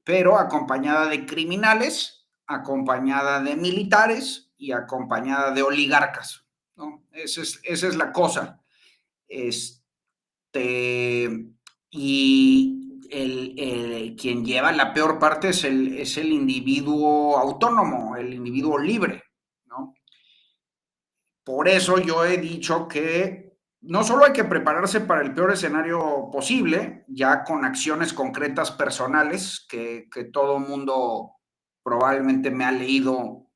pero acompañada de criminales, acompañada de militares y acompañada de oligarcas, ¿no? Esa es la cosa. Este, y quien lleva la peor parte es el individuo autónomo, el individuo libre, ¿no? Por eso yo he dicho que no solo hay que prepararse para el peor escenario posible, ya con acciones concretas personales que todo mundo probablemente me ha leído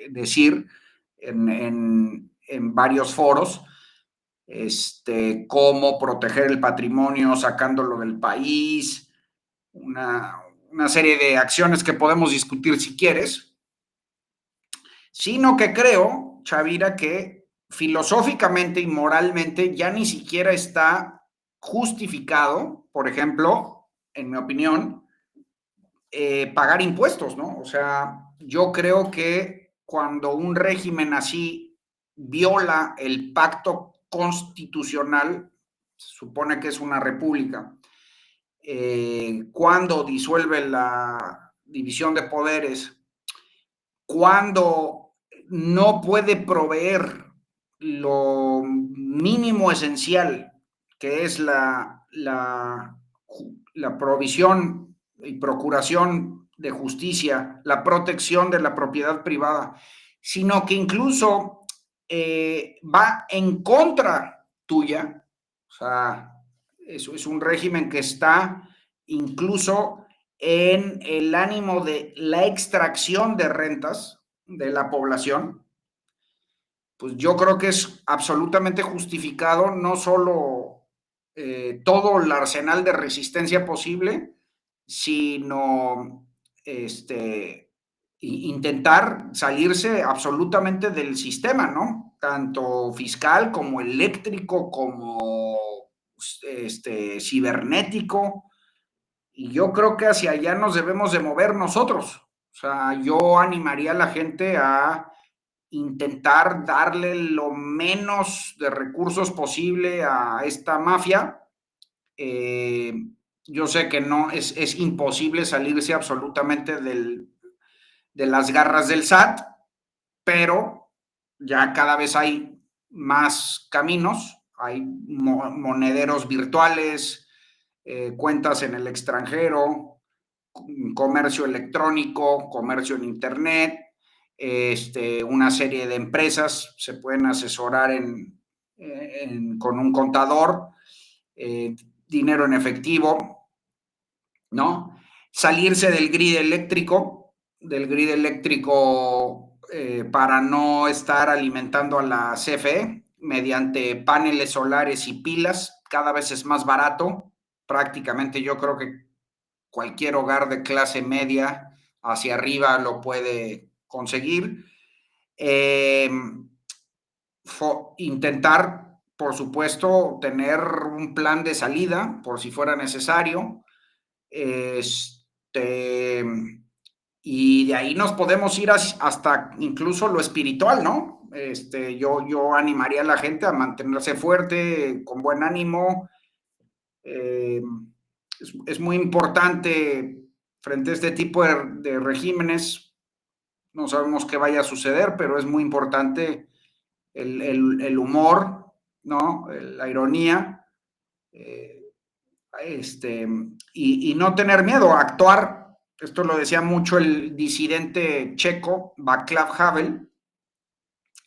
decir en varios foros, cómo proteger el patrimonio sacándolo del país, una serie de acciones que podemos discutir si quieres, sino que creo, Chavira, que filosóficamente y moralmente ya ni siquiera está justificado, por ejemplo, en mi opinión, pagar impuestos, ¿no? O sea, yo creo que cuando un régimen así viola el pacto constitucional, se supone que es una república, cuando disuelve la división de poderes, cuando no puede proveer lo mínimo esencial, que es la provisión y procuración de justicia, la protección de la propiedad privada, sino que incluso va en contra tuya. O sea, eso es un régimen que está incluso en el ánimo de la extracción de rentas de la población, pues yo creo que es absolutamente justificado no solo todo el arsenal de resistencia posible, sino intentar salirse absolutamente del sistema, ¿no? Tanto fiscal como eléctrico, como cibernético. Y yo creo que hacia allá nos debemos de mover nosotros. O sea, yo animaría a la gente a intentar darle lo menos de recursos posible a esta mafia. Eh, yo sé que no es imposible salirse absolutamente de las garras del SAT, pero ya cada vez hay más caminos, hay monederos virtuales, cuentas en el extranjero, comercio electrónico, comercio en Internet, una serie de empresas se pueden asesorar con un contador, eh, dinero en efectivo, ¿no? Salirse del grid eléctrico para no estar alimentando a la CFE mediante paneles solares y pilas, cada vez es más barato, prácticamente yo creo que cualquier hogar de clase media hacia arriba lo puede conseguir. Eh, intentar, por supuesto, tener un plan de salida por si fuera necesario. Este, y de ahí nos podemos ir hasta incluso lo espiritual, ¿no? Yo animaría a la gente a mantenerse fuerte, con buen ánimo. Eh, es muy importante frente a este tipo de regímenes. No sabemos qué vaya a suceder, pero es muy importante el humor, ¿no? La ironía. Eh, y no tener miedo a actuar. Esto lo decía mucho el disidente checo Václav Havel,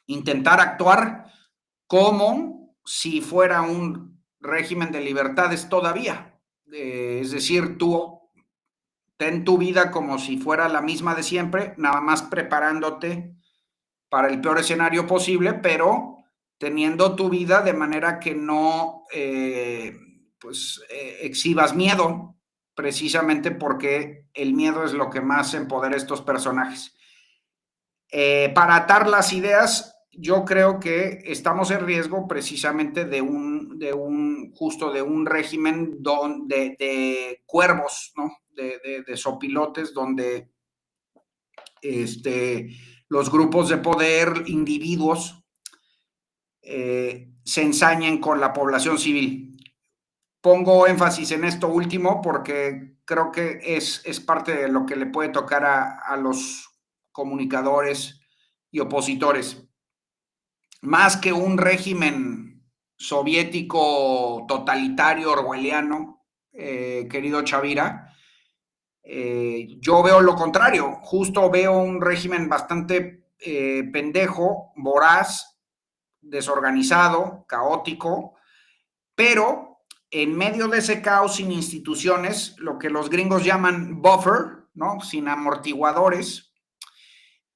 intentar actuar como si fuera un régimen de libertades todavía. Es decir, tú ten tu vida como si fuera la misma de siempre, nada más preparándote para el peor escenario posible, pero teniendo tu vida de manera que no exhibas miedo, precisamente porque el miedo es lo que más empodera a estos personajes. Para atar las ideas, yo creo que estamos en riesgo precisamente de un régimen de cuervos, ¿no? De sopilotes, donde los grupos de poder, individuos, se ensañen con la población civil. Pongo énfasis en esto último porque creo que es parte de lo que le puede tocar a los comunicadores y opositores. Más que un régimen soviético totalitario orwelliano, querido Chavira, yo veo lo contrario. Justo veo un régimen bastante pendejo, voraz, desorganizado, caótico, pero en medio de ese caos sin instituciones, lo que los gringos llaman buffer, ¿no? Sin amortiguadores,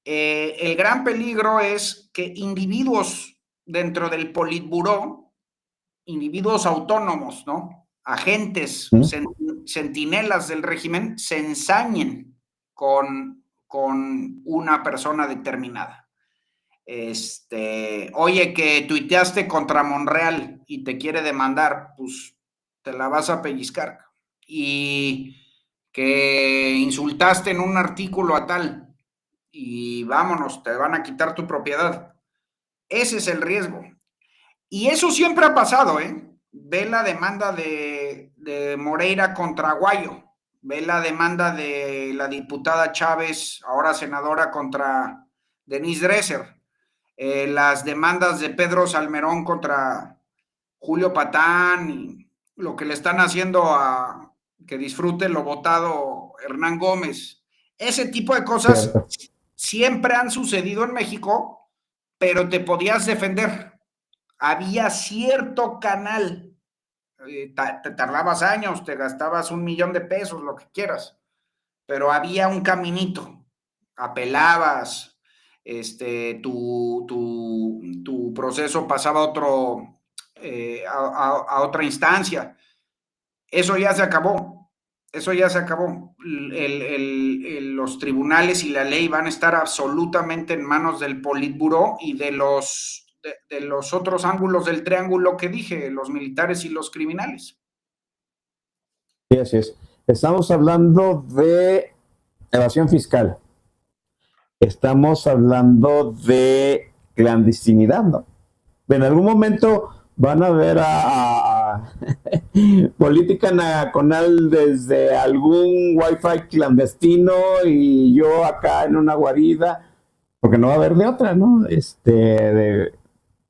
el gran peligro es que individuos dentro del Politburó, individuos autónomos, ¿no? Agentes, ¿Mm? centinelas del régimen, se ensañen con una persona determinada. Oye, que tuiteaste contra Monreal y te quiere demandar, pues te la vas a pellizcar. Y que insultaste en un artículo a tal y vámonos, te van a quitar tu propiedad. Ese es el riesgo. Y eso siempre ha pasado, ¿eh? Ve la demanda de Moreira contra Aguayo, ve la demanda de la diputada Chávez, ahora senadora, contra Denise Dresser, las demandas de Pedro Salmerón contra Julio Patán, y lo que le están haciendo a que disfrute lo votado Hernán Gómez. Ese tipo de cosas Cierto. siempre han sucedido en México, pero te podías defender. Había cierto canal, te tardabas años, te gastabas 1,000,000 de pesos, lo que quieras, pero había un caminito, apelabas, tu proceso pasaba a otro, a otra instancia. Eso ya se acabó, eso ya se acabó. Los tribunales y la ley van a estar absolutamente en manos del Politburó y de los otros ángulos del triángulo que dije, los militares y los criminales. Sí, así es. Estamos hablando de evasión fiscal. Estamos hablando de clandestinidad, ¿no? En algún momento van a ver a política nacional desde algún wifi clandestino y yo acá en una guarida, porque no va a haber de otra, ¿no?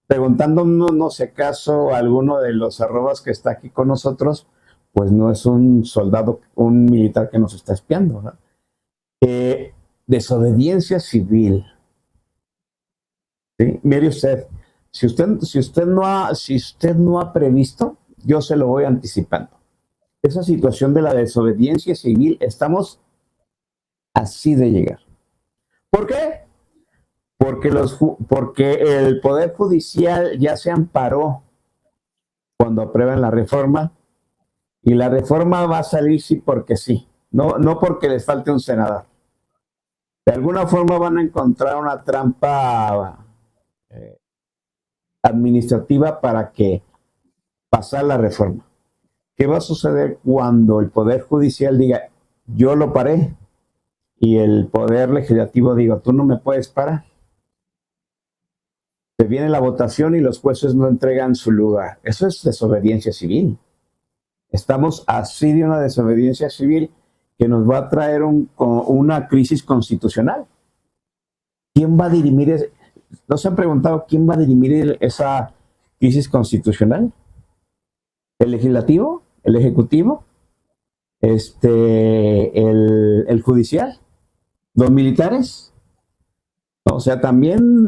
Preguntándonos, no sé acaso alguno de los arrobas que está aquí con nosotros, pues no es un soldado, un militar que nos está espiando, ¿no? Desobediencia civil. ¿Sí? Mire usted, si usted no ha previsto, yo se lo voy anticipando. Esa situación de la desobediencia civil, estamos así de llegar. ¿Por qué? Porque el Poder Judicial ya se amparó cuando aprueban la reforma y la reforma va a salir sí porque sí, no porque les falte un senador. De alguna forma van a encontrar una trampa administrativa para que pasar la reforma. ¿Qué va a suceder cuando el Poder Judicial diga, yo lo paré, y el Poder Legislativo diga, tú no me puedes parar? Se viene la votación y los jueces no entregan su lugar. Eso es desobediencia civil. Estamos así de una desobediencia civil que nos va a traer una crisis constitucional. ¿Quién va a dirimir? ¿No se han preguntado quién va a dirimir esa crisis constitucional? ¿El legislativo? ¿El ejecutivo? ¿El judicial? ¿Los militares? O sea, también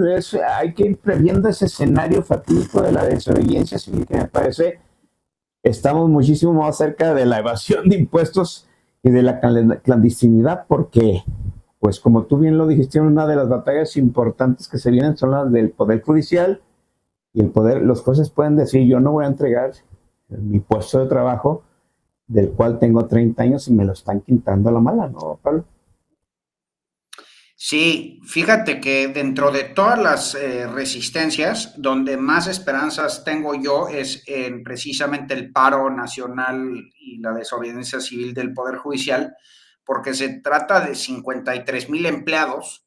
hay que ir previendo ese escenario fatídico de la desobediencia civil, que me parece estamos muchísimo más cerca de la evasión de impuestos y de la clandestinidad, porque, pues como tú bien lo dijiste, una de las batallas importantes que se vienen son las del Poder Judicial, y los jueces pueden decir, yo no voy a entregar mi puesto de trabajo del cual tengo 30 años y me lo están quitando a la mala, ¿no, Pablo? Sí, fíjate que dentro de todas las resistencias, donde más esperanzas tengo yo es en precisamente el paro nacional y la desobediencia civil del Poder Judicial, porque se trata de 53,000 empleados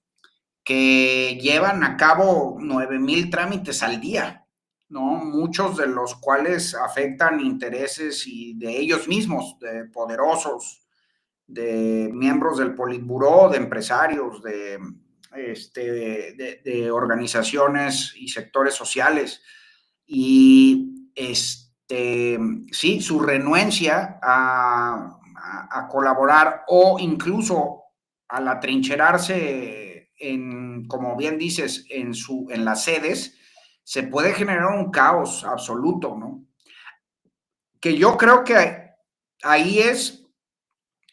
que llevan a cabo 9,000 trámites al día, ¿no? Muchos de los cuales afectan intereses y de ellos mismos, de poderosos, de miembros del Politburó, de empresarios, de organizaciones y sectores sociales. Y sí, su renuencia a colaborar o incluso al atrincherarse en, como bien dices, en las sedes, se puede generar un caos absoluto, ¿no? Que yo creo que ahí es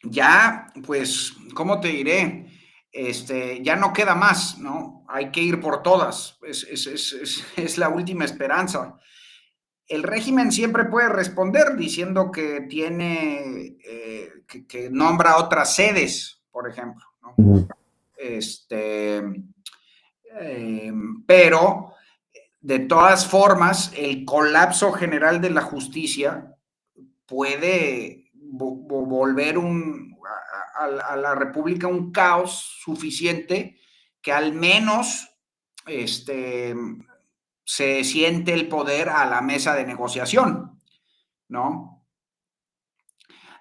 ya, pues, ¿cómo te diré? Ya no queda más, ¿no? Hay que ir por todas. Es la última esperanza. El régimen siempre puede responder diciendo que tiene, que nombra otras sedes, por ejemplo, ¿no? Uh-huh. Este, eh, pero, de todas formas, el colapso general de la justicia puede volver a la República un caos suficiente que al menos se siente el poder a la mesa de negociación, ¿no?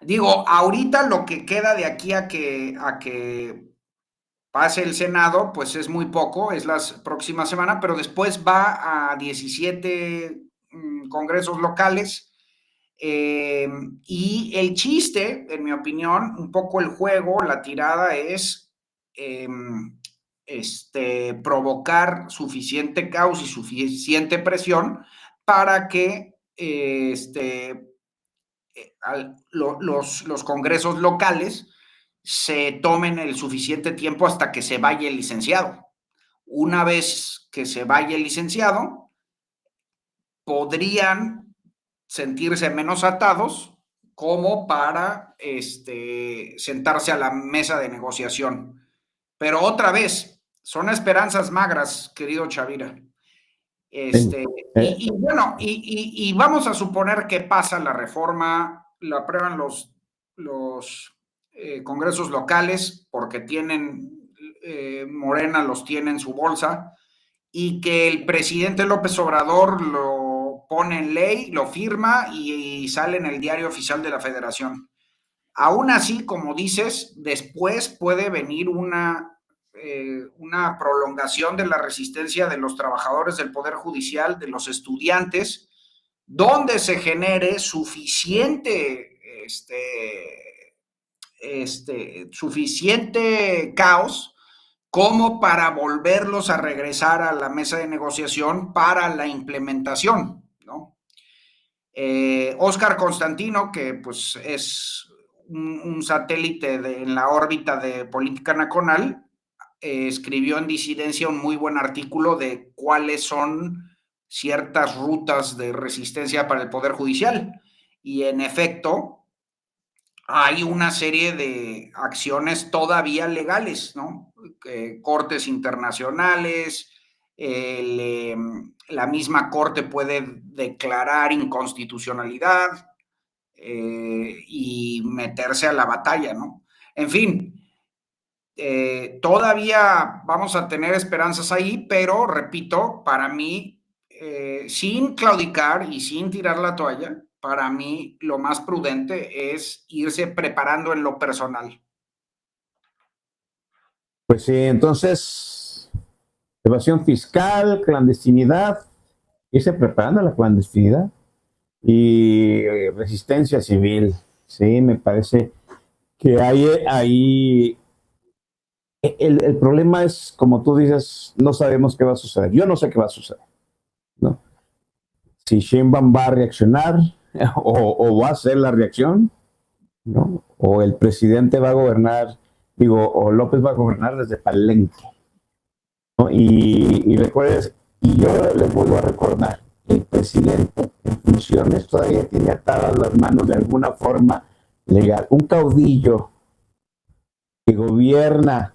Digo, ahorita lo que queda de aquí a que pase el Senado, pues es muy poco, es la próxima semana, pero después va a 17 congresos locales. Y el chiste, en mi opinión, un poco el juego, la tirada es eh, provocar suficiente caos y suficiente presión para que los congresos locales se tomen el suficiente tiempo hasta que se vaya el licenciado. Una vez que se vaya el licenciado, podrían sentirse menos atados como para sentarse a la mesa de negociación. Pero otra vez, son esperanzas magras, querido Chavira. Sí. Y bueno, y vamos a suponer que pasa la reforma, la aprueban los congresos locales porque Morena los tiene en su bolsa, y que el presidente López Obrador lo pone en ley, lo firma y sale en el Diario Oficial de la Federación. Aún así, como dices, después puede venir una prolongación de la resistencia de los trabajadores del Poder Judicial, de los estudiantes, donde se genere suficiente caos como para volverlos a regresar a la mesa de negociación para la implementación, ¿no? Óscar Constantino, que pues es un satélite en la órbita de Política Nacional, escribió en Disidencia un muy buen artículo de cuáles son ciertas rutas de resistencia para el Poder Judicial. Y en efecto, hay una serie de acciones todavía legales, ¿no? Cortes internacionales, la misma corte puede declarar inconstitucionalidad y meterse a la batalla, ¿no? En fin, todavía vamos a tener esperanzas ahí, pero repito, para mí, sin claudicar y sin tirar la toalla, para mí lo más prudente es irse preparando en lo personal. Pues sí, entonces, evasión fiscal, clandestinidad, irse preparando a la clandestinidad y resistencia civil. Sí, me parece que hay ahí. El problema es, como tú dices, no sabemos qué va a suceder. Yo no sé qué va a suceder, ¿no? Si Sheinbaum va a reaccionar o va a hacer la reacción, ¿no? O el presidente va a gobernar, o López va a gobernar desde Palenque, ¿no? Y recuerdes, y yo les vuelvo a recordar, el presidente en funciones todavía tiene atadas las manos de alguna forma legal. Un caudillo que gobierna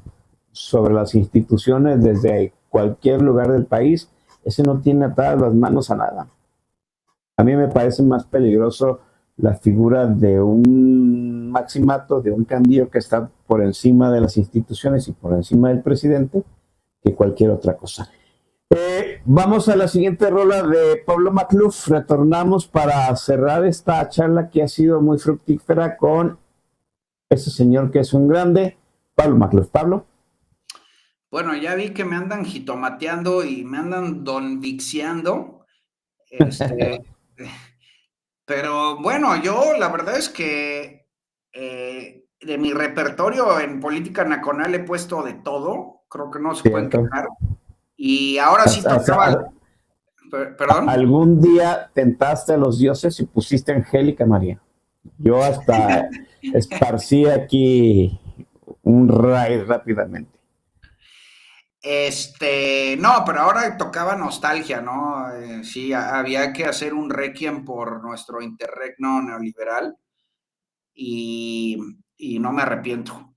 sobre las instituciones desde cualquier lugar del país, ese no tiene atadas las manos a nada. A mí me parece más peligroso la figura de un maximato, de un caudillo que está por encima de las instituciones y por encima del presidente, que cualquier otra cosa. Vamos a la siguiente rola de Pablo Macluf. Retornamos para cerrar esta charla que ha sido muy fructífera con ese señor que es un grande, Pablo Macluf. Pablo. Bueno, ya vi que me andan jitomateando y me andan donvixiando. Pero bueno, yo la verdad es que de mi repertorio en política nacional he puesto de todo, creo que no se pueden Cierto. quejar. Y ahora sí tocaba, perdón. Algún día tentaste a los dioses y pusiste Angélica María. Yo hasta esparcí aquí un raid rápidamente. No, pero ahora tocaba nostalgia, ¿no? Sí, había que hacer un requiem por nuestro interregno neoliberal y, y no me arrepiento.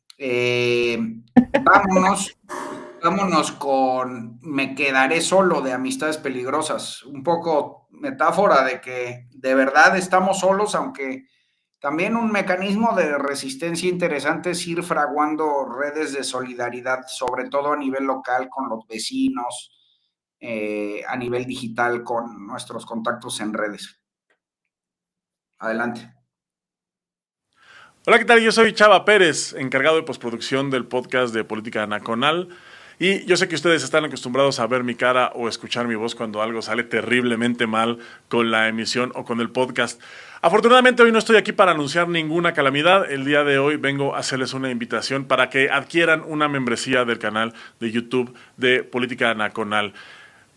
Vámonos con Me quedaré solo de Amistades Peligrosas, un poco metáfora de que de verdad estamos solos, aunque también un mecanismo de resistencia interesante es ir fraguando redes de solidaridad, sobre todo a nivel local con los vecinos, a nivel digital con nuestros contactos en redes. Adelante. Hola, ¿qué tal? Yo soy Chava Pérez, encargado de postproducción del podcast de Política Nacional. Y yo sé que ustedes están acostumbrados a ver mi cara o escuchar mi voz cuando algo sale terriblemente mal con la emisión o con el podcast. Afortunadamente hoy no estoy aquí para anunciar ninguna calamidad. El día de hoy vengo a hacerles una invitación para que adquieran una membresía del canal de YouTube de Política Nacional.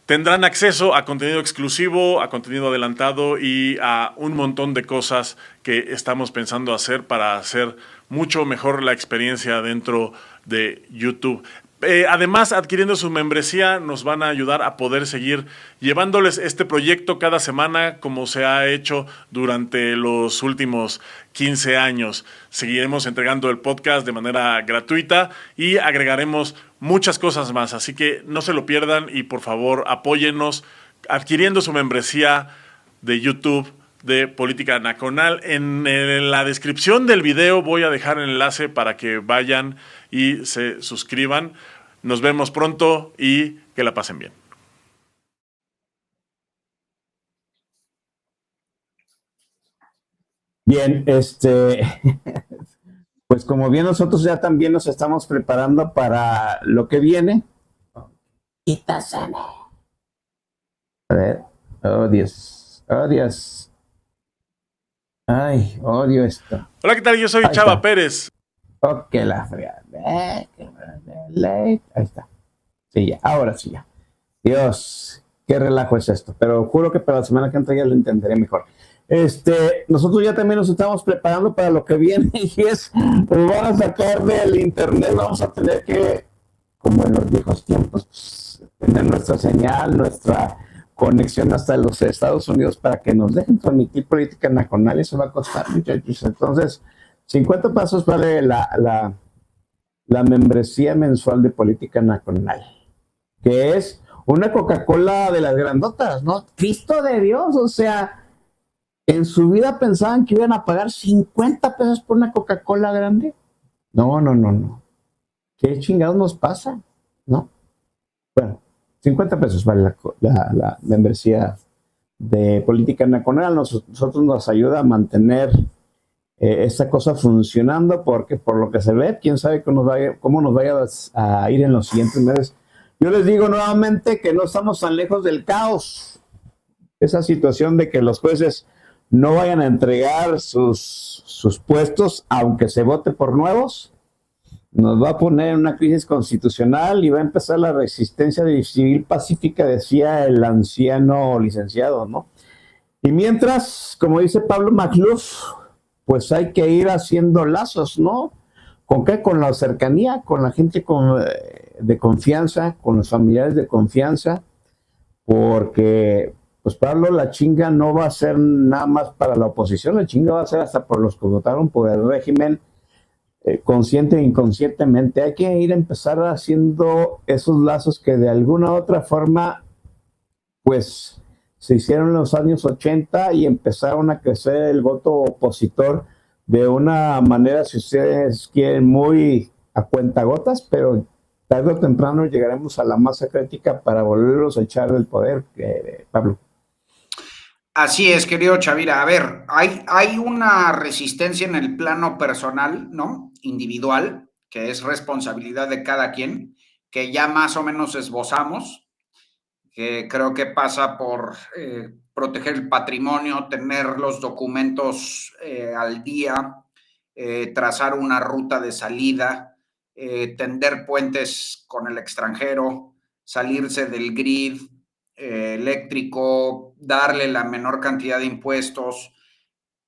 Tendrán acceso a contenido exclusivo, a contenido adelantado y a un montón de cosas que estamos pensando hacer para hacer mucho mejor la experiencia dentro de YouTube. Además, adquiriendo su membresía nos van a ayudar a poder seguir llevándoles este proyecto cada semana como se ha hecho durante los últimos 15 años. Seguiremos entregando el podcast de manera gratuita y agregaremos muchas cosas más. Así que no se lo pierdan y por favor apóyennos adquiriendo su membresía de YouTube de Política Nacional. En la descripción del video voy a dejar el enlace para que vayan y se suscriban. Nos vemos pronto y que la pasen bien. Bien, pues como bien nosotros ya también nos estamos preparando para lo que viene. A ver, oh Dios, oh Dios. Ay, odio esto. Hola, ¿qué tal? Yo soy Ahí Chava está. Pérez. Ok, la fregada. Ahí está. Sí, ya, ahora sí ya. Dios, qué relajo es esto. Pero juro que para la semana que entra ya lo entenderé mejor. Nosotros ya también nos estamos preparando para lo que viene y es, nos van a sacar del internet, vamos a tener que, como en los viejos tiempos, pues, tener nuestra señal, nuestra conexión hasta los Estados Unidos para que nos dejen transmitir política nacional. Eso va a costar, muchachos. Entonces, 50 pesos vale la membresía mensual de política nacional, que es una Coca-Cola de las grandotas, ¿no? Cristo de Dios, o sea, en su vida pensaban que iban a pagar 50 pesos por una Coca-Cola grande. No, no, no, no. ¿Qué chingados nos pasa? ¿No? Bueno, 50 pesos vale la membresía de política nacional. Nosotros nos ayuda a mantener esta cosa funcionando, porque por lo que se ve, quién sabe cómo nos vaya a ir en los siguientes meses. Yo les digo nuevamente que no estamos tan lejos del caos. Esa situación de que los jueces no vayan a entregar sus puestos, aunque se vote por nuevos, nos va a poner en una crisis constitucional y va a empezar la resistencia civil pacífica, decía el anciano licenciado, ¿no? Y mientras, como dice Pablo Macluf, pues hay que ir haciendo lazos, ¿no? ¿Con qué? Con la cercanía, con la gente de confianza, con los familiares de confianza, porque, pues Pablo, la chinga no va a ser nada más para la oposición, la chinga va a ser hasta por los que votaron por el régimen, consciente e inconscientemente. Hay que ir a empezar haciendo esos lazos que de alguna u otra forma, pues, se hicieron en los años 80 y empezaron a crecer el voto opositor de una manera, si ustedes quieren, muy a cuentagotas, pero tarde o temprano llegaremos a la masa crítica para volverlos a echar del poder, Pablo. Así es, querido Chavira. A ver, hay una resistencia en el plano personal, ¿no? Individual, que es responsabilidad de cada quien, que ya más o menos esbozamos, que creo que pasa por proteger el patrimonio, tener los documentos al día, trazar una ruta de salida, tender puentes con el extranjero, salirse del grid eléctrico, darle la menor cantidad de impuestos.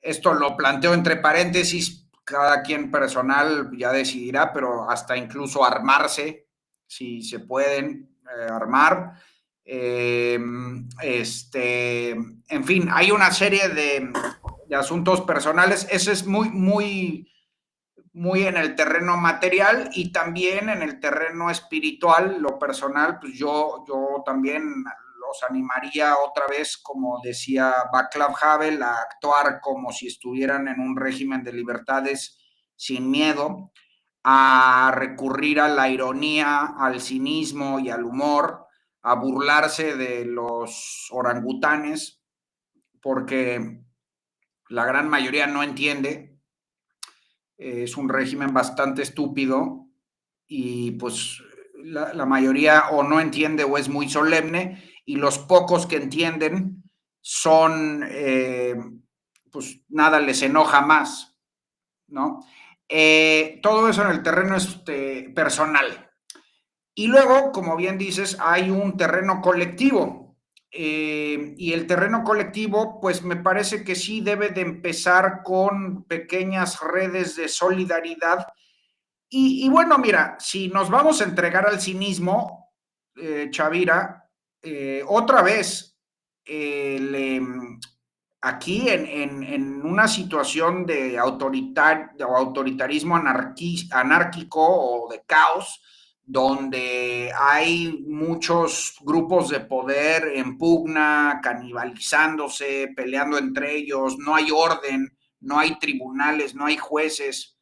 Esto lo planteo entre paréntesis, cada quien personal ya decidirá, pero hasta incluso armarse, si se pueden armar. En fin, hay una serie de asuntos personales. Ese es muy en el terreno material y también en el terreno espiritual, lo personal, pues yo también los animaría otra vez, como decía Václav Havel, a actuar como si estuvieran en un régimen de libertades sin miedo, a recurrir a la ironía, al cinismo y al humor, a burlarse de los orangutanes, porque la gran mayoría no entiende. Es un régimen bastante estúpido y pues la mayoría o no entiende o es muy solemne, y los pocos que entienden son, pues nada les enoja más, ¿no? Todo eso en el terreno personal. Y luego, como bien dices, hay un terreno colectivo. Y el terreno colectivo, pues me parece que sí debe de empezar con pequeñas redes de solidaridad. Y bueno, mira, si nos vamos a entregar al cinismo, Chavira, otra vez, aquí en una situación de autoritarismo anárquico o de caos, donde hay muchos grupos de poder en pugna, canibalizándose, peleando entre ellos, no hay orden, no hay tribunales, no hay jueces,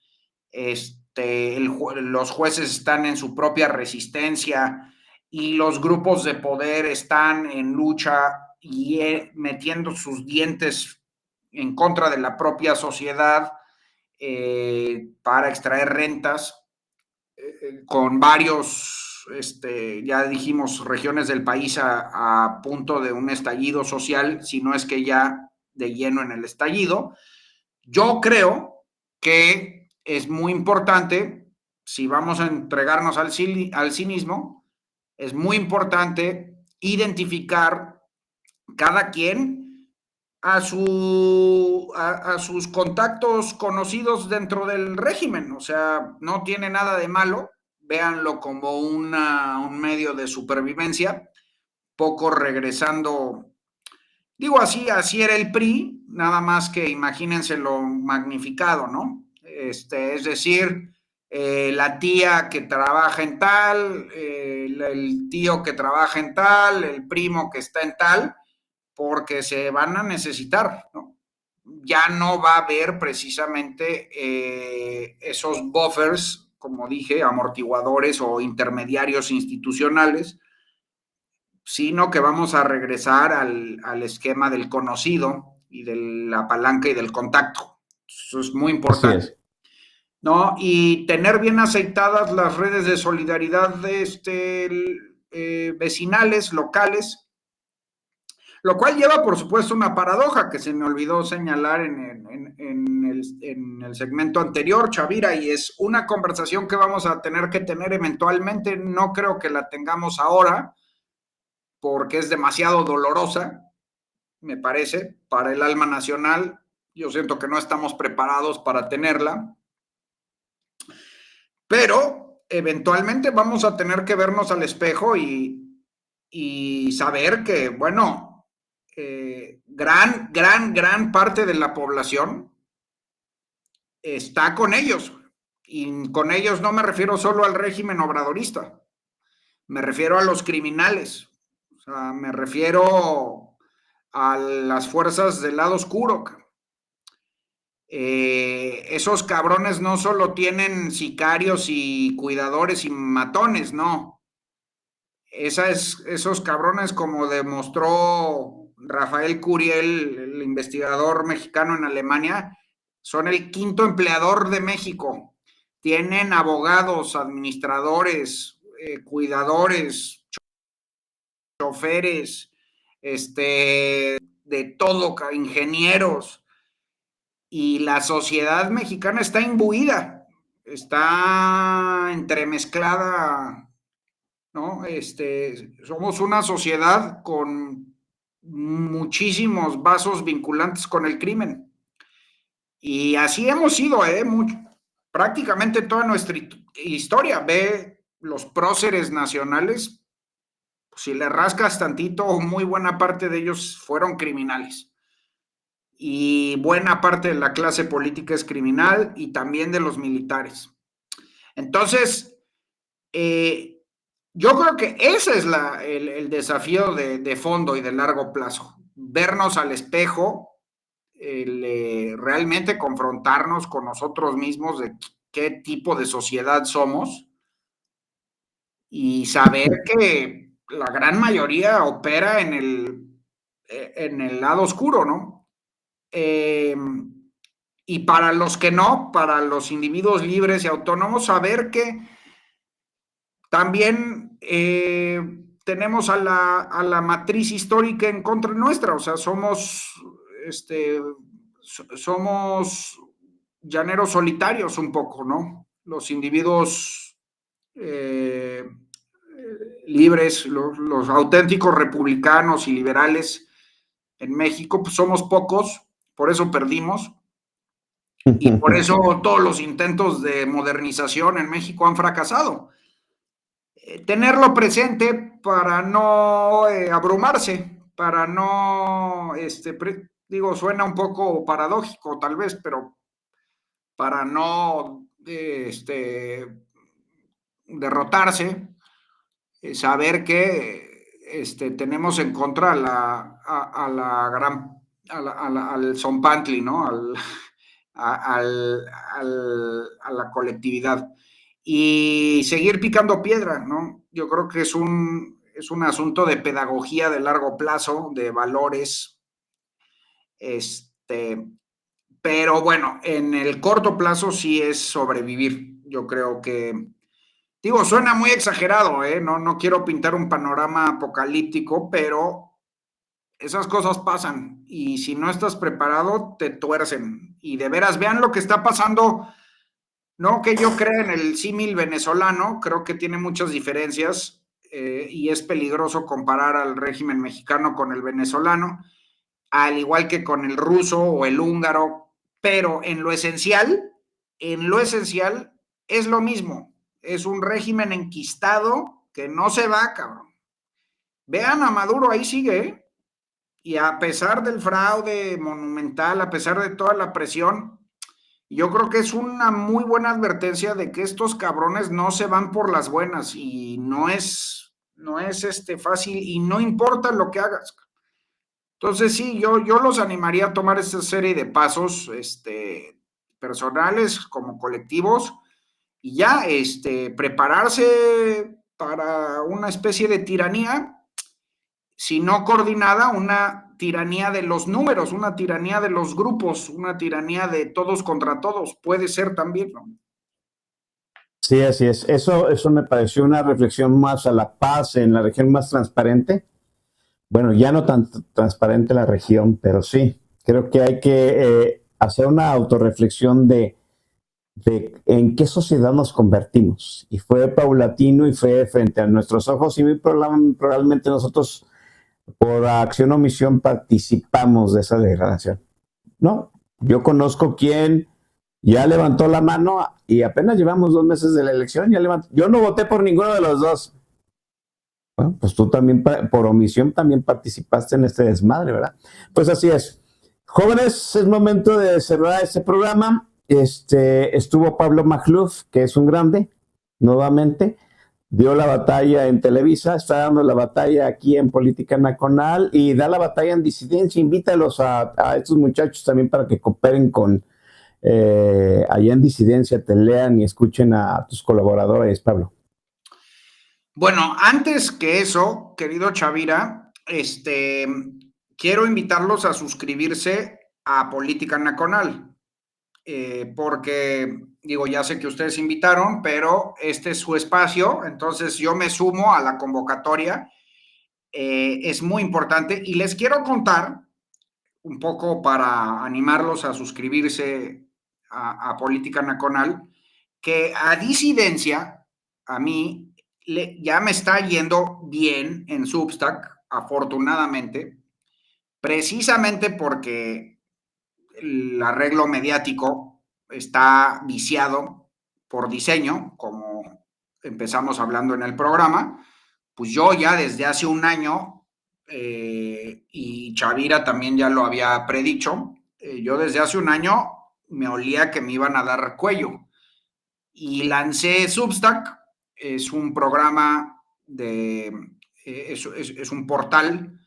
los jueces están en su propia resistencia y los grupos de poder están en lucha y metiendo sus dientes en contra de la propia sociedad para extraer rentas con varios, ya dijimos, regiones del país a punto de un estallido social, si no es que ya de lleno en el estallido. Yo creo que es muy importante, si vamos a entregarnos al cinismo, es muy importante identificar cada quien a sus contactos conocidos dentro del régimen. O sea, no tiene nada de malo, véanlo como un medio de supervivencia, poco regresando. Digo, así era el PRI, nada más que imagínense lo magnificado, ¿no? Es decir, la tía que trabaja en tal, el tío que trabaja en tal, el primo que está en tal, porque se van a necesitar, ¿no? Ya no va a haber precisamente esos buffers, como dije, amortiguadores o intermediarios institucionales, sino que vamos a regresar al esquema del conocido y de la palanca y del contacto. Eso es muy importante. Así es. ¿No? Y tener bien aceitadas las redes de solidaridad vecinales, locales, lo cual lleva, por supuesto, una paradoja que se me olvidó señalar en el segmento anterior, Chavira, y es una conversación que vamos a tener que tener eventualmente. No creo que la tengamos ahora, porque es demasiado dolorosa, me parece, para el alma nacional. Yo siento que no estamos preparados para tenerla, pero eventualmente vamos a tener que vernos al espejo y saber que, bueno, gran parte de la población está con ellos. Y con ellos no me refiero solo al régimen obradorista, me refiero a los criminales, o sea, me refiero a las fuerzas del lado oscuro. Esos cabrones no solo tienen sicarios y cuidadores y matones, no. Esos cabrones, como demostró Rafael Curiel, el investigador mexicano en Alemania, son el quinto empleador de México. Tienen abogados, administradores, cuidadores, choferes, de todo, ingenieros. Y la sociedad mexicana está imbuida, está entremezclada, ¿no? Somos una sociedad con muchísimos vasos vinculantes con el crimen. Y así hemos sido, prácticamente toda nuestra historia. Ve los próceres nacionales, pues, si le rascas tantito, muy buena parte de ellos fueron criminales. Y buena parte de la clase política es criminal y también de los militares. Entonces, yo creo que ese es el desafío de fondo y de largo plazo, vernos al espejo, realmente confrontarnos con nosotros mismos de qué tipo de sociedad somos y saber que la gran mayoría opera en el lado oscuro, ¿no? Y para los que no, para los individuos libres y autónomos, saber que también tenemos a la matriz histórica en contra nuestra. O sea, somos llaneros solitarios un poco, ¿no? Los individuos libres, los auténticos republicanos y liberales en México, pues somos pocos, por eso perdimos. Y por eso todos los intentos de modernización en México han fracasado. Tenerlo presente para no abrumarse, para no, digo, suena un poco paradójico tal vez, pero para no derrotarse, saber que tenemos en contra al Zompantli, ¿no? A la colectividad. Y seguir picando piedra, ¿no? Yo creo que es un asunto de pedagogía de largo plazo, de valores, pero bueno, en el corto plazo sí es sobrevivir. Yo creo que, digo, suena muy exagerado, ¿eh? No quiero pintar un panorama apocalíptico, pero esas cosas pasan y si no estás preparado, te tuercen. Y de veras, vean lo que está pasando. No que yo crea en el símil venezolano, creo que tiene muchas diferencias y es peligroso comparar al régimen mexicano con el venezolano, al igual que con el ruso o el húngaro, pero en lo esencial es lo mismo. Es un régimen enquistado que no se va, cabrón. Vean a Maduro, ahí sigue, ¿eh? Y a pesar del fraude monumental, a pesar de toda la presión, yo creo que es una muy buena advertencia de que estos cabrones no se van por las buenas y no es fácil y no importa lo que hagas. Entonces sí, yo los animaría a tomar esta serie de pasos personales como colectivos y ya prepararse para una especie de tiranía, si no coordinada, una tiranía de los números, una tiranía de los grupos, una tiranía de todos contra todos, puede ser también, ¿no? Sí, así es. Eso me pareció una reflexión más a la paz en la región más transparente. Bueno, ya no tan transparente la región, pero sí, creo que hay que hacer una autorreflexión de en qué sociedad nos convertimos. Y fue paulatino y fue frente a nuestros ojos y muy probablemente nosotros por acción o omisión participamos de esa degradación. No, yo conozco quien ya levantó la mano y apenas llevamos 2 meses de la elección, ya levantó. Yo no voté por ninguno de los dos. Bueno, pues tú también, por omisión, también participaste en este desmadre, ¿verdad? Pues así es. Jóvenes, es momento de cerrar este programa. Estuvo Pablo Magluf, que es un grande, nuevamente. Dio la batalla en Televisa, está dando la batalla aquí en Política Nacional y da la batalla en disidencia. Invítalos a estos muchachos también para que cooperen con allá en disidencia, te lean y escuchen a tus colaboradores, Pablo. Bueno, antes que eso, querido Chavira, quiero invitarlos a suscribirse a Política Nacional, porque, digo, ya sé que ustedes invitaron, pero este es su espacio, entonces yo me sumo a la convocatoria, es muy importante y les quiero contar un poco para animarlos a suscribirse a Política Nacional, que a disidencia, a mí ya me está yendo bien en Substack, afortunadamente, precisamente porque el arreglo mediático está viciado por diseño, como empezamos hablando en el programa. Pues yo ya desde hace un año, y Chavira también ya lo había predicho, yo desde hace un año me olía que me iban a dar cuello y lancé Substack. Es un programa es un portal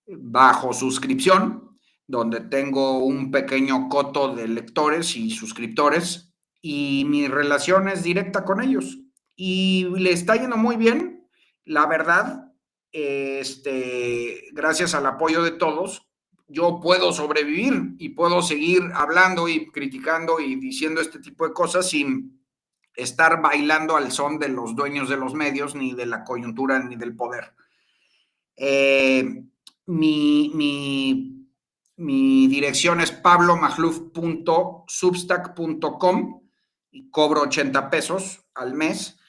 bajo suscripción donde tengo un pequeño coto de lectores y suscriptores y mi relación es directa con ellos y le está yendo muy bien, la verdad. Gracias al apoyo de todos, yo puedo sobrevivir y puedo seguir hablando y criticando y diciendo este tipo de cosas sin estar bailando al son de los dueños de los medios, ni de la coyuntura, ni del poder. Mi dirección es pablomagluf.substack.com y cobro 80 pesos al mes.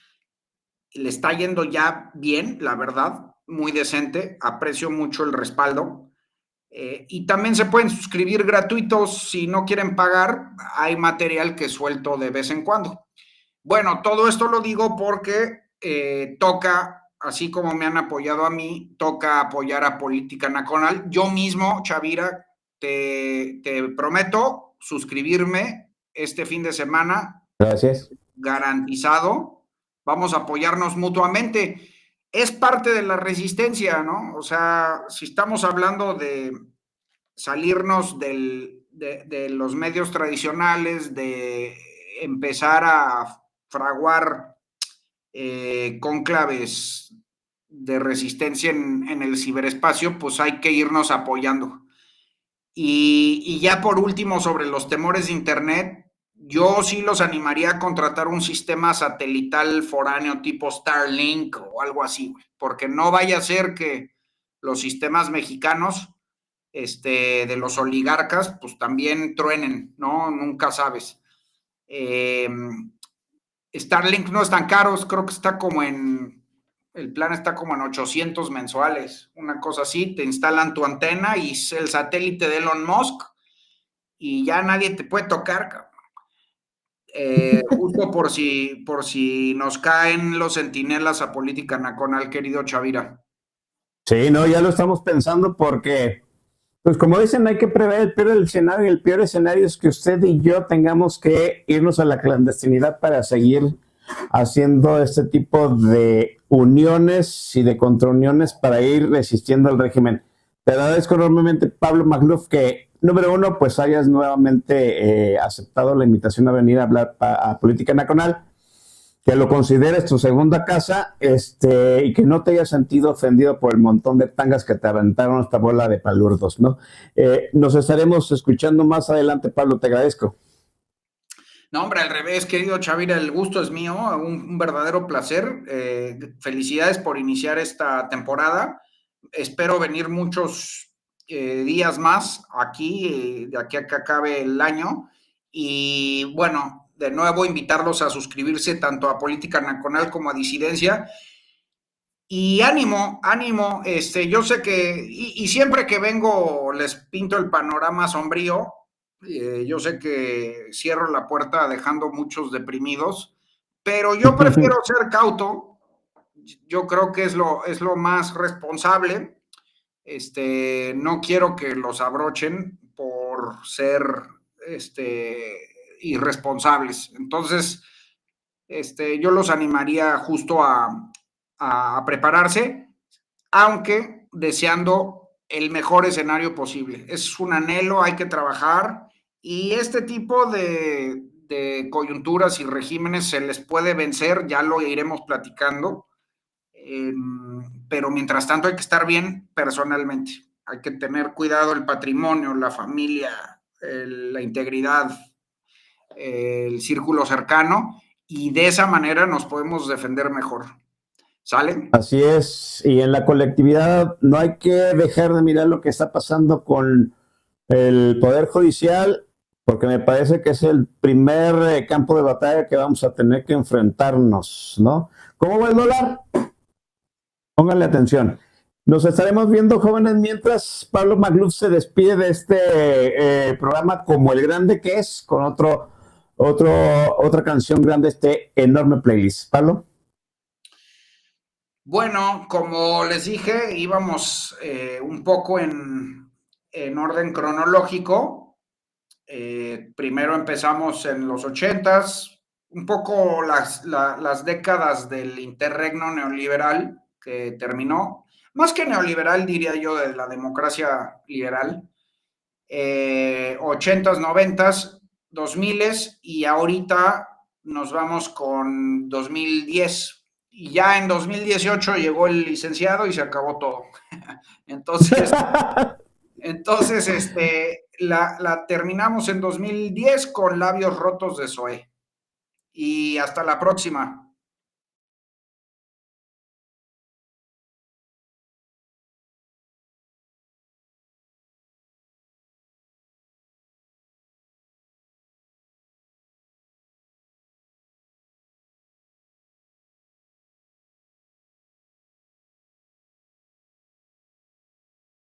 Le está yendo ya bien, la verdad, muy decente. Aprecio mucho el respaldo. Y también se pueden suscribir gratuitos si no quieren pagar. Hay material que suelto de vez en cuando. Bueno, todo esto lo digo porque toca, así como me han apoyado a mí, toca apoyar a Política Nacional. Yo mismo, Chavira, te prometo suscribirme este fin de semana. Gracias. Garantizado. vamos a apoyarnos mutuamente. Es parte de la resistencia, ¿no? O sea, si estamos hablando de salirnos de los medios tradicionales, de empezar a fraguar cónclaves de resistencia en el ciberespacio, pues hay que irnos apoyando. Y ya por último, sobre los temores de Internet, yo sí los animaría a contratar un sistema satelital foráneo tipo Starlink o algo así, porque no vaya a ser que los sistemas mexicanos de los oligarcas, pues también truenen, ¿no? Nunca sabes. Starlink no es tan caro, creo que está como el plan está como en 800 mensuales, una cosa así, te instalan tu antena y es el satélite de Elon Musk y ya nadie te puede tocar, justo por si nos caen los centinelas a política nacional, querido Chavira. Sí, no, ya lo estamos pensando porque, pues como dicen, hay que prever el peor escenario, y el peor escenario es que usted y yo tengamos que irnos a la clandestinidad para seguir haciendo este tipo de uniones y de contrauniones para ir resistiendo al régimen. Te agradezco enormemente, Pablo Magluf, que, número uno, pues hayas nuevamente aceptado la invitación a venir a hablar a Política Nacional, que lo consideres tu segunda casa, y que no te hayas sentido ofendido por el montón de tangas que te aventaron esta bola de palurdos, ¿no? Nos estaremos escuchando más adelante, Pablo, te agradezco. No, hombre, al revés, querido Chavira, el gusto es mío, un verdadero placer. Felicidades por iniciar esta temporada. Espero venir muchos días más aquí, de aquí a que acabe el año. Y bueno, de nuevo invitarlos a suscribirse tanto a Política Nacional como a Disidencia. Y ánimo, ánimo, yo sé que, y siempre que vengo les pinto el panorama sombrío, yo sé que cierro la puerta dejando muchos deprimidos, pero yo prefiero ser cauto, yo creo que es lo más responsable, no quiero que los abrochen por ser, irresponsables, entonces, yo los animaría justo a prepararse, aunque deseando el mejor escenario posible. Es un anhelo, hay que trabajar y este tipo de coyunturas y regímenes se les puede vencer, ya lo iremos platicando, pero mientras tanto hay que estar bien personalmente, hay que tener cuidado el patrimonio, la familia, la integridad, el círculo cercano y de esa manera nos podemos defender mejor. ¿Sale? Así es, y en la colectividad no hay que dejar de mirar lo que está pasando con el Poder Judicial, porque me parece que es el primer campo de batalla que vamos a tener que enfrentarnos, ¿no? ¿Cómo va el dólar? Pónganle atención. Nos estaremos viendo, jóvenes, mientras Pablo Magluf se despide de este programa como el grande que es, con otra canción grande, este enorme playlist. Pablo. Bueno, como les dije, íbamos un poco en orden cronológico. Primero empezamos en los 80s, un poco las décadas del interregno neoliberal que terminó, más que neoliberal diría yo de la democracia liberal, 80s, 90s, 2000s y ahorita nos vamos con 2010 y ya en 2018 llegó el licenciado y se acabó todo. Entonces, la terminamos en 2010 con Labios Rotos de Zoé. Y hasta la próxima.